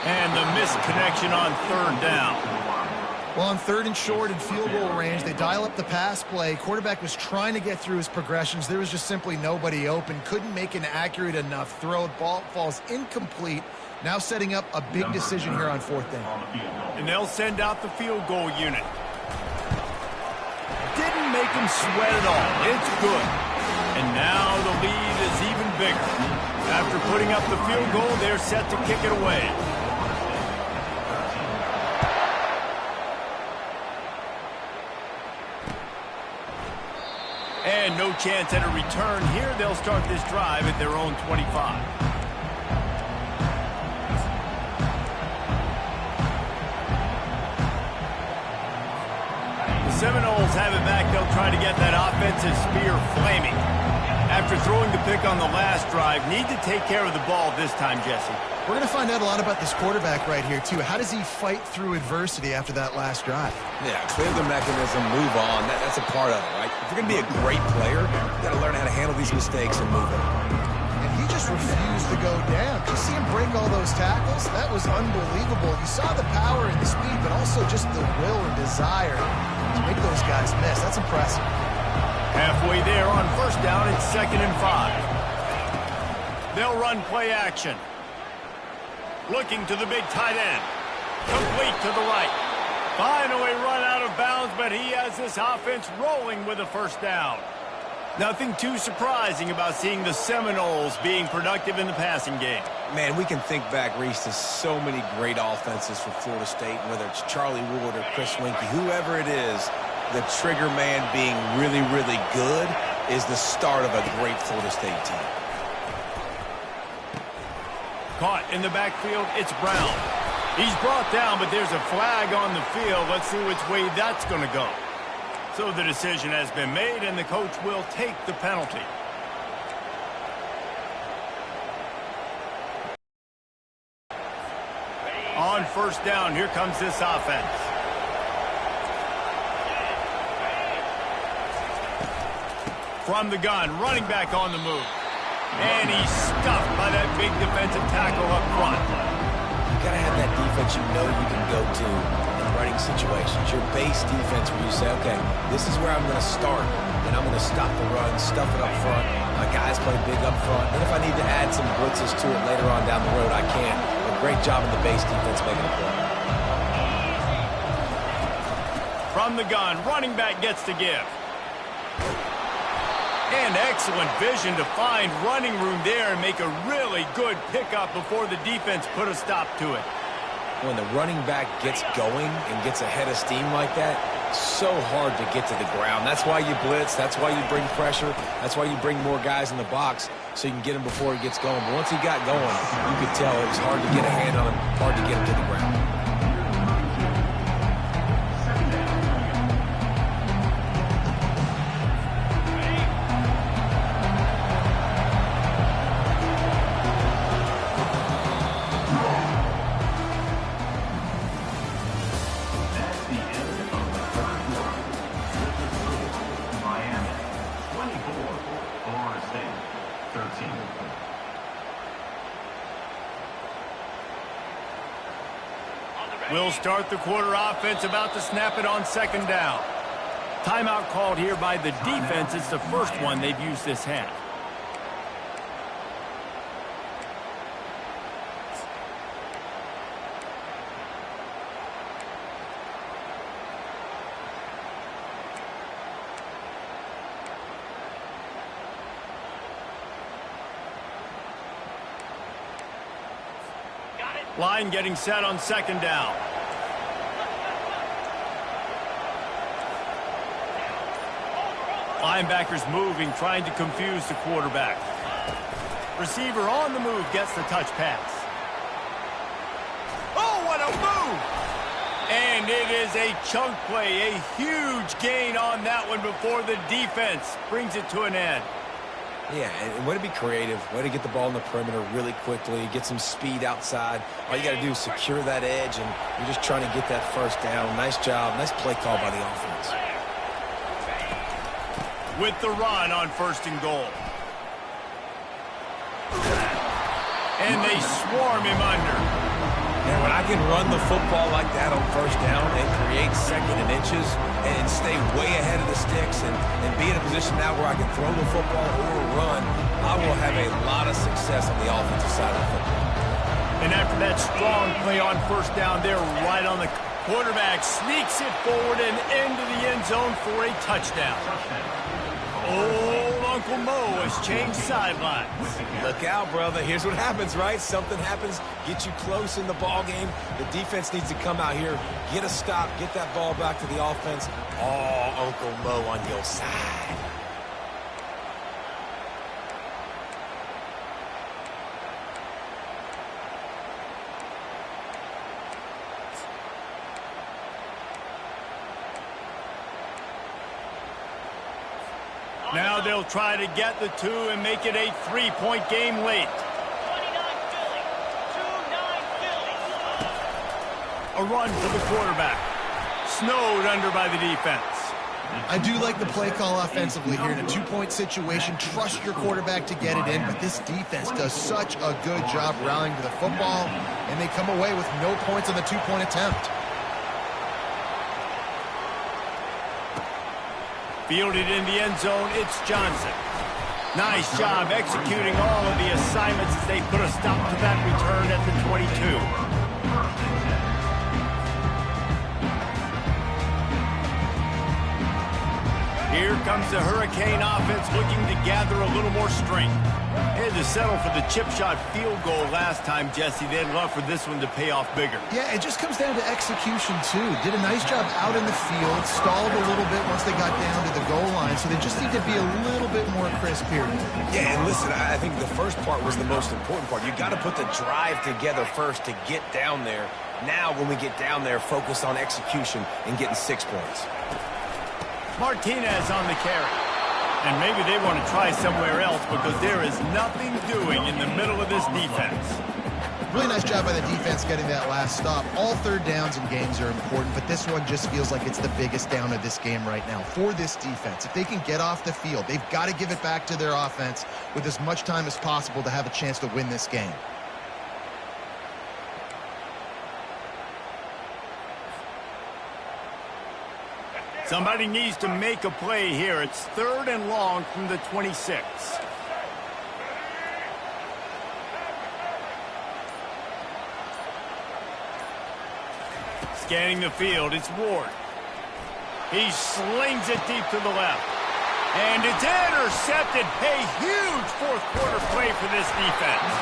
And the missed connection on 3rd down. Well, on 3rd and short in field goal range, they dial up the pass play. Quarterback was trying to get through his progressions. There was just simply nobody open. Couldn't make an accurate enough throw. Ball falls incomplete. Now setting up a big decision here on 4th down. And they'll send out the field goal unit. Didn't make him sweat at all. It's good. And now the lead is even bigger. After putting up the field goal, they're set to kick it away. And no chance at a return here. They'll start this drive at their own 25. The Seminoles have it back. They'll try to get that offensive spear flaming. After throwing the pick on the last drive, need to take care of the ball this time, Jesse. We're going to find out a lot about this quarterback right here, too. How does he fight through adversity after that last drive? Yeah, clear the mechanism, move on. That's a part of it, right? If you're going to be a great player, you got to learn how to handle these mistakes and move on. And he just refused to go down. Did you see him break all those tackles? That was unbelievable. You saw the power and the speed, but also just the will and desire to make those guys miss. That's impressive. Halfway there on 1st down, it's 2nd and 5. They'll run play action. Looking to the big tight end. Complete to the right. Finally run out of bounds, but he has this offense rolling with a 1st down. Nothing too surprising about seeing the Seminoles being productive in the passing game. Man, we can think back, Reese, to so many great offenses for Florida State, whether it's Charlie Wood or Chris Winkie, whoever it is, the trigger man being really, really good is the start of a great Florida State team. Caught in the backfield, it's Brown. He's brought down, but there's a flag on the field. Let's see which way that's going to go. So the decision has been made, and the coach will take the penalty. On 1st down, here comes this offense. From the gun, running back on the move. And he's stuffed by that big defensive tackle up front. You got to have that defense you know you can go to in running situations. Your base defense where you say, okay, this is where I'm going to start, and I'm going to stop the run, stuff it up front. My guys play big up front. And if I need to add some blitzes to it later on down the road, I can. A great job in the base defense making a play. From the gun, running back gets to give. And excellent vision to find running room there and make a really good pickup before the defense put a stop to it. When the running back gets going and gets ahead of steam like that, so hard to get to the ground. That's why you blitz. That's why you bring pressure. That's why you bring more guys in the box so you can get him before he gets going. But once he got going, you could tell it was hard to get a hand on him, hard to get him to the ground. We'll start the quarter offense, about to snap it on second down. Timeout called here by the defense. It's the first one they've used this half. Line getting set on second down. Linebackers moving, trying to confuse the quarterback. Receiver on the move gets the touch pass. Oh, what a move! And it is a chunk play, a huge gain on that one before the defense brings it to an end. Yeah, and way to be creative, way to get the ball in the perimeter really quickly, get some speed outside. All you got to do is secure that edge, and you're just trying to get that first down. Nice job, nice play call by the offense. With the run on first and goal. And they swarm him under. And when I can run the football like that on first down and create second and inches and stay way ahead of the sticks and be in a position now where I can throw the football or run, I will have a lot of success on the offensive side of the football. And after that strong play on first down, they're right on the quarterback, sneaks it forward and into the end zone for a touchdown. Old Uncle Mo has changed sidelines. Look out, brother. Here's what happens, right? Something happens, get you close in the ball game. The defense needs to come out here, get a stop, get that ball back to the offense. Oh, Uncle Mo on your side. Now they'll try to get the two and make it a three-point game late. A run for the quarterback. Snowed under by the defense. I do like the play call offensively here in a two-point situation. Trust your quarterback to get it in, but this defense does such a good job rallying to the football, and they come away with no points on the two-point attempt. Fielded in the end zone, it's Johnson. Nice job executing all of the assignments as they put a stop to that return at the 22. Here comes the Hurricane offense looking to gather a little more strength. Had to settle for the chip shot field goal last time, Jesse. They'd love for this one to pay off bigger. Yeah, it just comes down to execution, too. Did a nice job out in the field, stalled a little bit once they got down to the goal line, so they just need to be a little bit more crisp here. Yeah, and listen, I think the first part was the most important part. You got to put the drive together first to get down there. Now, when we get down there, focus on execution and getting 6 points. Martinez on the carry. And maybe they want to try somewhere else because there is nothing doing in the middle of this defense. Really nice job by the defense getting that last stop. All third downs in games are important, but this one just feels like it's the biggest down of this game right now for this defense. If they can get off the field, they've got to give it back to their offense with as much time as possible to have a chance to win this game. Somebody needs to make a play here. It's 3rd and long from the 26. Scanning the field, it's Ward. He slings it deep to the left. And it's intercepted. A huge fourth-quarter play for this defense.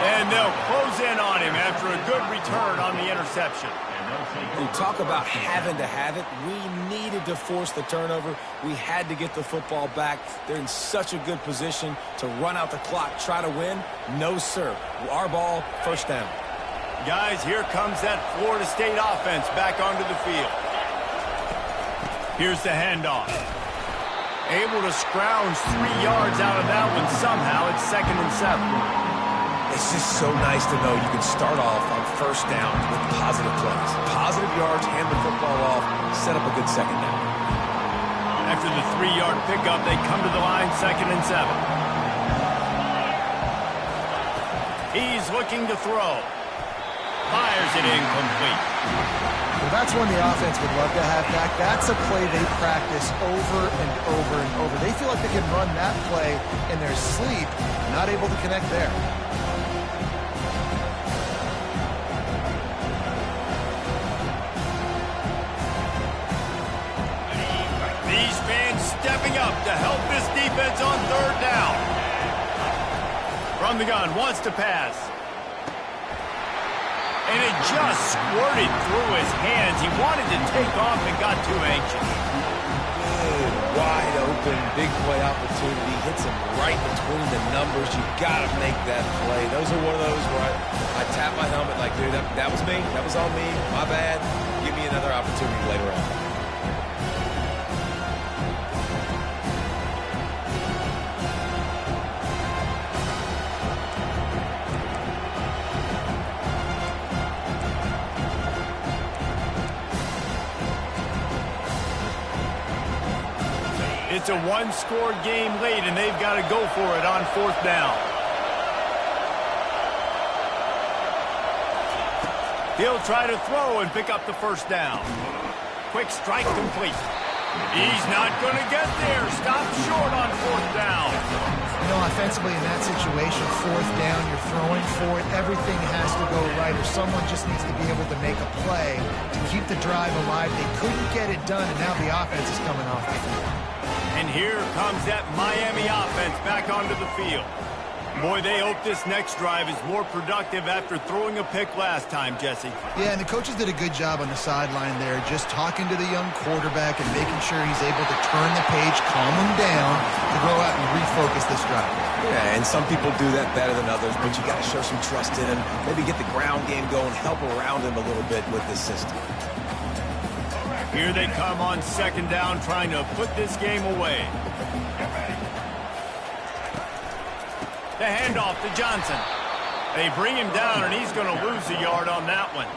And they'll close in on him after a good return on the interception. You talk about having to have it. We needed to force the turnover. We had to get the football back. They're in such a good position to run out the clock, try to win. No, sir. Our ball, first down. Guys, here comes that Florida State offense back onto the field. Here's the handoff. Able to scrounge 3 yards out of that one somehow. It's 2nd and 7. It's just so nice to know you can start off on first down with positive plays. Positive yards, hand the football off, set up a good second down. After the 3-yard pickup, they come to the line, 2nd and 7. He's looking to throw. Fires it incomplete. Well, that's one the offense would love to have back. That's a play they practice over and over and over. They feel like they can run that play in their sleep, not able to connect there. These fans stepping up to help this defense on 3rd down. From the gun, wants to pass. And it just squirted through his hands. He wanted to take off and got too anxious. Good, wide open, big play opportunity. Hits him right between the numbers. You got to make that play. Those are one of those where I tap my helmet like, dude, that was me. That was on me. My bad. Give me another opportunity later on. It's a one-score game late, and they've got to go for it on 4th down. He'll try to throw and pick up the first down. Quick strike complete. He's not going to get there. Stop short on 4th down. You know, offensively in that situation, 4th down, you're throwing for it. Everything has to go right, or someone just needs to be able to make a play to keep the drive alive. They couldn't get it done, and now the offense is coming off the field. And here comes that Miami offense back onto the field. Boy, they hope this next drive is more productive after throwing a pick last time, Jesse. Yeah, and the coaches did a good job on the sideline there, just talking to the young quarterback and making sure he's able to turn the page, calm him down, to go out and refocus this drive. Yeah, and some people do that better than others, but you got to show some trust in him, maybe get the ground game going, help around him a little bit with this system. Here they come on 2nd down, trying to put this game away. The handoff to Johnson. They bring him down, and he's going to lose a yard on that one.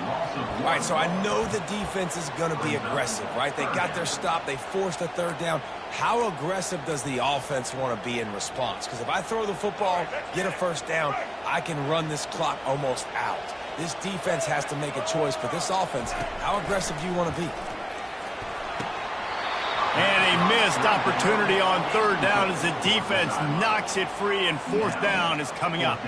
All right, so I know the defense is going to be aggressive, right? They got their stop. They forced a 3rd down. How aggressive does the offense want to be in response? Because if I throw the football, get a first down, I can run this clock almost out. This defense has to make a choice, but this offense, how aggressive do you want to be? And a missed opportunity on 3rd down as the defense knocks it free, and 4th down is coming up.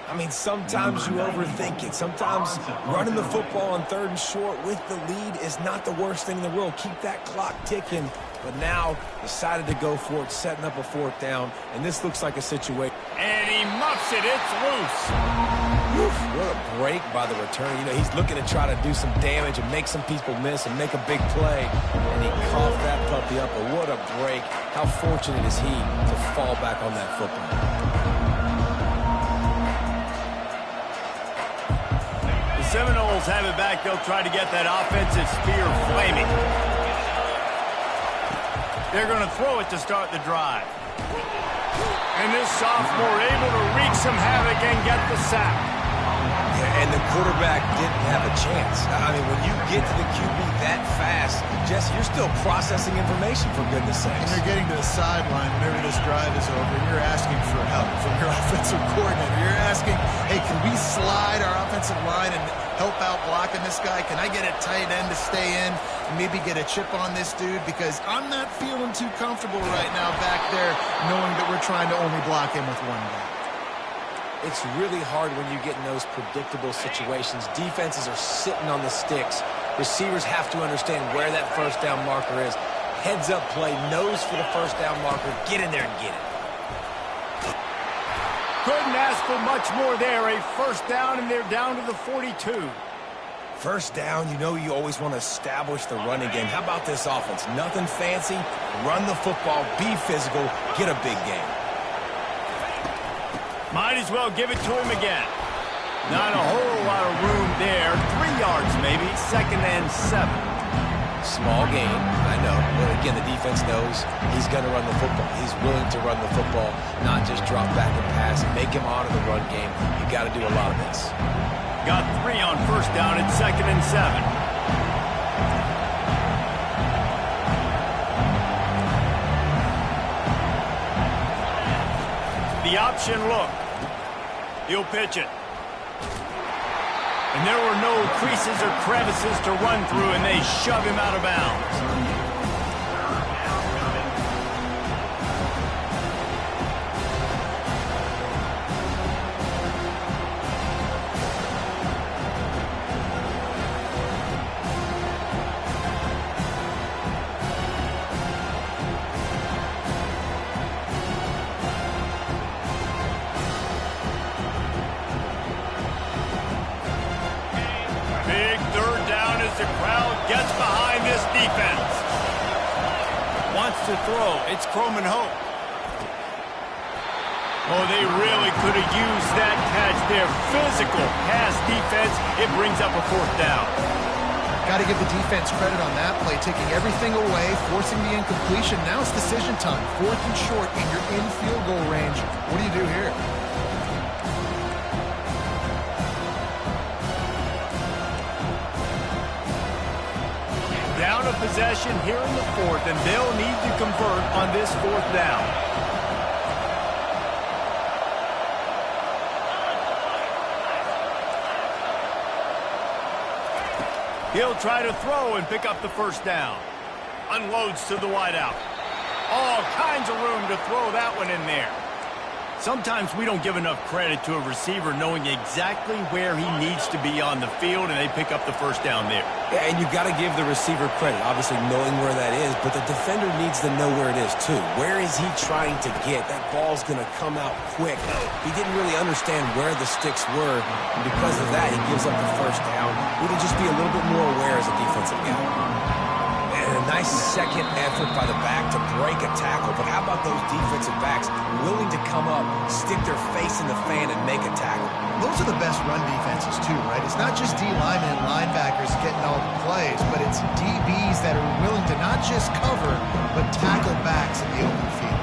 I mean, sometimes you overthink it. Sometimes running the football on 3rd and short with the lead is not the worst thing in the world. Keep that clock ticking. But now decided to go for it, setting up a 4th down. And this looks like a situation. And he muffs it. It's loose. Oof, what a break by the return. You know, he's looking to try to do some damage and make some people miss and make a big play. And he coughed that puppy up. But what a break. How fortunate is he to fall back on that football? The Seminoles have it back. They'll try to get that offensive spear flaming. They're going to throw it to start the drive. And this sophomore able to wreak some havoc and get the sack. Yeah, and the quarterback didn't have a chance. I mean, when you get to the QB that fast, Jesse, you're still processing information, for goodness sakes. And you're getting to the sideline whenever this drive is over, and you're asking for help from your offensive coordinator. You're asking, hey, can we slide our offensive line and help out blocking this guy? Can I get a tight end to stay in and maybe get a chip on this dude? Because I'm not feeling too comfortable right now back there knowing that we're trying to only block him with one guy. It's really hard when you get in those predictable situations. Defenses are sitting on the sticks, Receivers have to understand where that first down marker is. Heads up play, nose for the first down marker. Get in there and get it. Couldn't ask for much more there. A first down, and they're down to the 42. First down, you know you always want to establish the running game. How about this offense? Nothing fancy. Run the football, be physical, get a big game. Might as well give it to him again. Not a whole lot of room there. 3 yards maybe, 2nd and 7. Small gain, I know. But again, the defense knows he's going to run the football. He's willing to run the football, not just drop back and pass and make him honor the run game. You got to do a lot of this. Got 3 on first down at 2nd and 7. The option look. He'll pitch it. And there were no creases or crevices to run through, and they shove him out of bounds. To throw. It's Croman Hope. Oh, they really could have used that catch there. Physical pass defense. It brings up a 4th down. Got to give the defense credit on that play, taking everything away, forcing the incompletion. Now it's decision time. 4th and short, and you're in field goal range. What do you do here? Down a possession here in the 4th, and they'll need to convert on this 4th down. He'll try to throw and pick up the first down. Unloads to the wideout. All kinds of room to throw that one in there. Sometimes we don't give enough credit to a receiver knowing exactly where he needs to be on the field, and they pick up the first down there. Yeah, and you've got to give the receiver credit, obviously knowing where that is, but the defender needs to know where it is too. Where is he trying to get? That ball's going to come out quick. He didn't really understand where the sticks were, and because of that, he gives up the first down. We need to just be a little bit more aware as a defensive guy. And a nice second effort by the back to break a tackle. But how about those defensive backs willing to come up, stick their face in the fan, and make a tackle? Those are the best run defenses too, right? It's not just D linemen and linebackers getting all the plays, but it's DBs that are willing to not just cover, but tackle backs in the open field.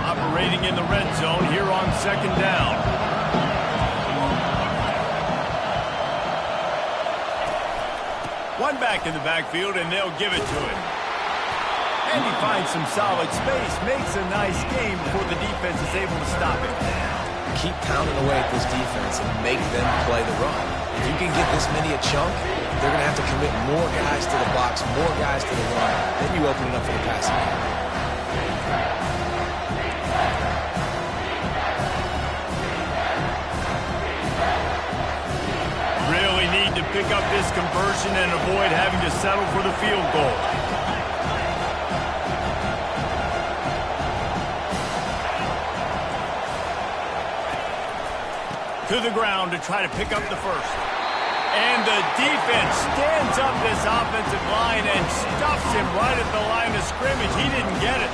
Operating in the red zone here on 2nd down. One back in the backfield, and they'll give it to him. And he finds some solid space, makes a nice game before the defense is able to stop him. Keep pounding away at this defense and make them play the run. If you can get this many a chunk, they're going to have to commit more guys to the box, more guys to the run. Then you open it up for the passing game. To pick up this conversion and avoid having to settle for the field goal. To the ground to try to pick up the first. And the defense stands up this offensive line and stuffs him right at the line of scrimmage. He didn't get it.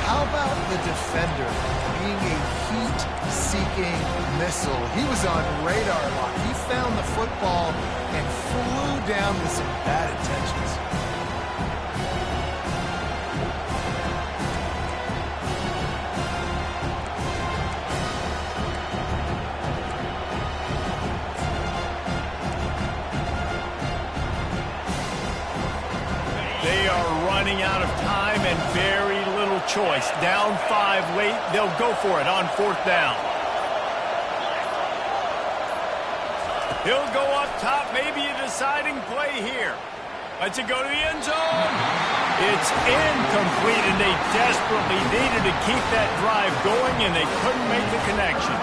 How about the defender being a heat-seeking missile? He was on radar lock. He found the football and flew down with some bad intentions. They are running out of time and very little choice. Down 5 late, they'll go for it on 4th down. He'll go up top, maybe a deciding play here. Let's it go to the end zone. It's incomplete, and they desperately needed to keep that drive going, and they couldn't make the connection.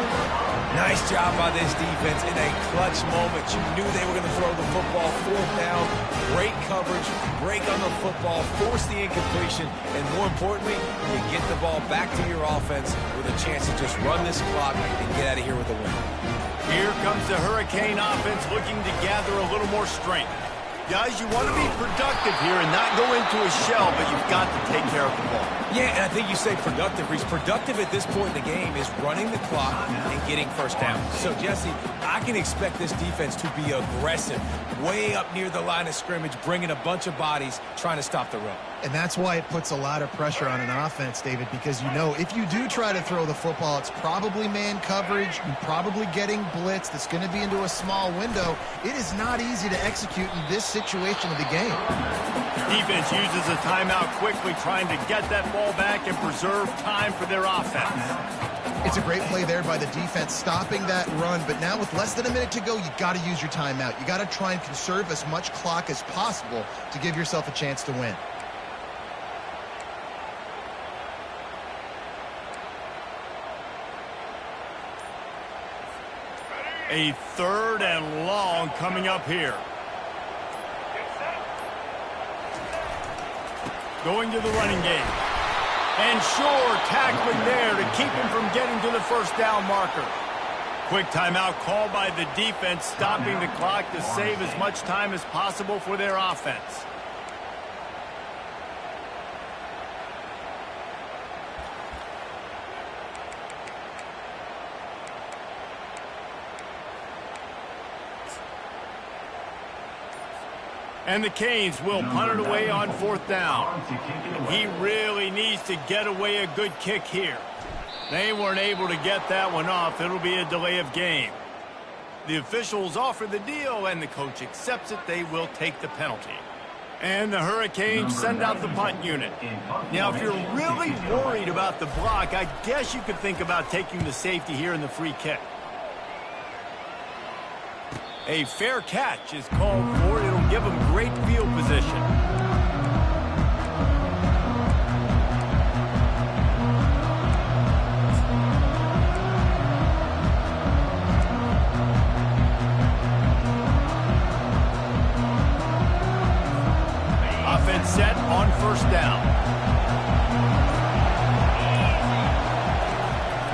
Nice job by this defense in a clutch moment. You knew they were going to throw the football. Fourth down, great coverage, break on the football, force the incompletion, and more importantly, you get the ball back to your offense with a chance to just run this clock and get out of here with a win. Here comes the Hurricane offense looking to gather a little more strength. Guys, you want to be productive here and not go into a shell, but you've got to take care of the ball. Yeah, and I think you say productive. He's productive at this point in the game is running the clock and getting first down. So, Jesse, I can expect this defense to be aggressive, way up near the line of scrimmage, bringing a bunch of bodies, trying to stop the run. And that's why it puts a lot of pressure on an offense, David, because you know if you do try to throw the football, it's probably man coverage, you're probably getting blitzed, it's going to be into a small window. It is not easy to execute in this situation of the game. Defense uses a timeout quickly, trying to get that ball back and preserve time for their offense. It's a great play there by the defense, stopping that run, but now with less than a minute to go, you got to use your timeout. You got to try and conserve as much clock as possible to give yourself a chance to win. A 3rd and long coming up here. Going to the running game. And Shore tackling there to keep him from getting to the first down marker. Quick timeout called by the defense, stopping the clock to save as much time as possible for their offense. And the Canes will punt it away on 4th down. He really needs to get away a good kick here. They weren't able to get that one off. It'll be a delay of game. The officials offer the deal, and the coach accepts it. They will take the penalty. And the Hurricanes send out the punt unit. Now, if you're really worried about the block, I guess you could think about taking the safety here in the free kick. A fair catch is called for. It'll give them great field position. Offense set on 1st down.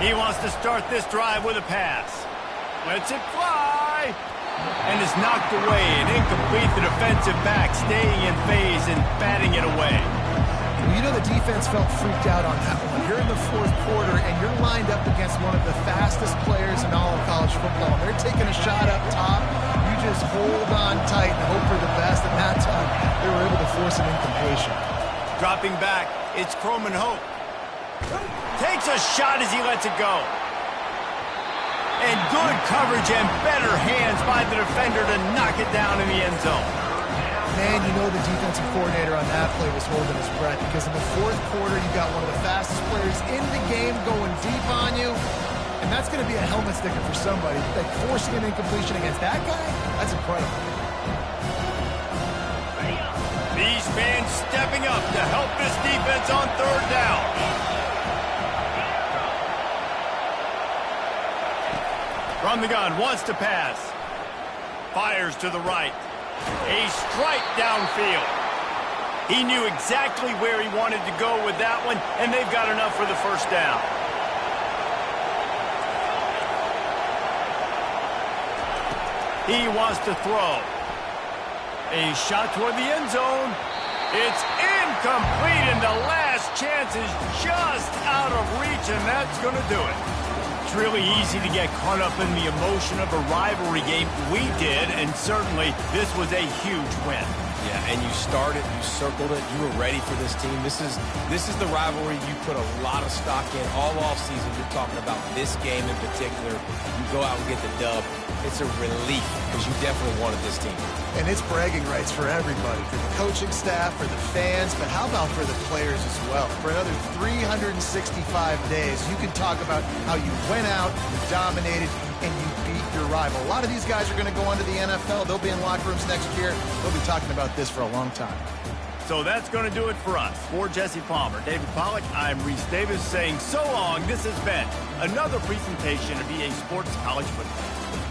He wants to start this drive with a pass. Lets it fly. And is knocked away and incomplete. The defensive back staying in phase and batting it away. Well, you know the defense felt freaked out on that one. You're in the 4th quarter, and you're lined up against one of the fastest players in all of college football. They're taking a shot up top. You just hold on tight and hope for the best. And that time, they were able to force an incompletion. Dropping back, it's Croman Hope. Takes a shot as he lets it go. And good coverage and better hands by the defender to knock it down in the end zone. Man, you know the defensive coordinator on that play was holding his breath because in the 4th quarter, you got one of the fastest players in the game going deep on you. And that's going to be a helmet sticker for somebody. Like forcing an incompletion against that guy, that's incredible. These fans stepping up to help this defense on 3rd down. From the gun, wants to pass. Fires to the right. A strike downfield. He knew exactly where he wanted to go with that one, and they've got enough for the 1st down. He wants to throw. A shot toward the end zone. It's incomplete, and the last chance is just out of reach, and that's going to do it. It's really easy to get caught up in the emotion of a rivalry game. We did, and certainly this was a huge win. Yeah, and you started, you circled it, you were ready for this team. This is the rivalry you put a lot of stock in all offseason. You're talking about this game in particular. You go out and get the dub. It's a relief because you definitely wanted this team. And it's bragging rights for everybody, for the coaching staff, for the fans, but how about for the players as well? For another 365 days, you can talk about how you went out, you dominated, and you beat your rival. A lot of these guys are going to go on to the NFL. They'll be in locker rooms next year. They'll be talking about this for a long time. So that's going to do it for us. For Jesse Palmer, David Pollack, I'm Reese Davis saying so long. This has been another presentation of EA Sports College Football.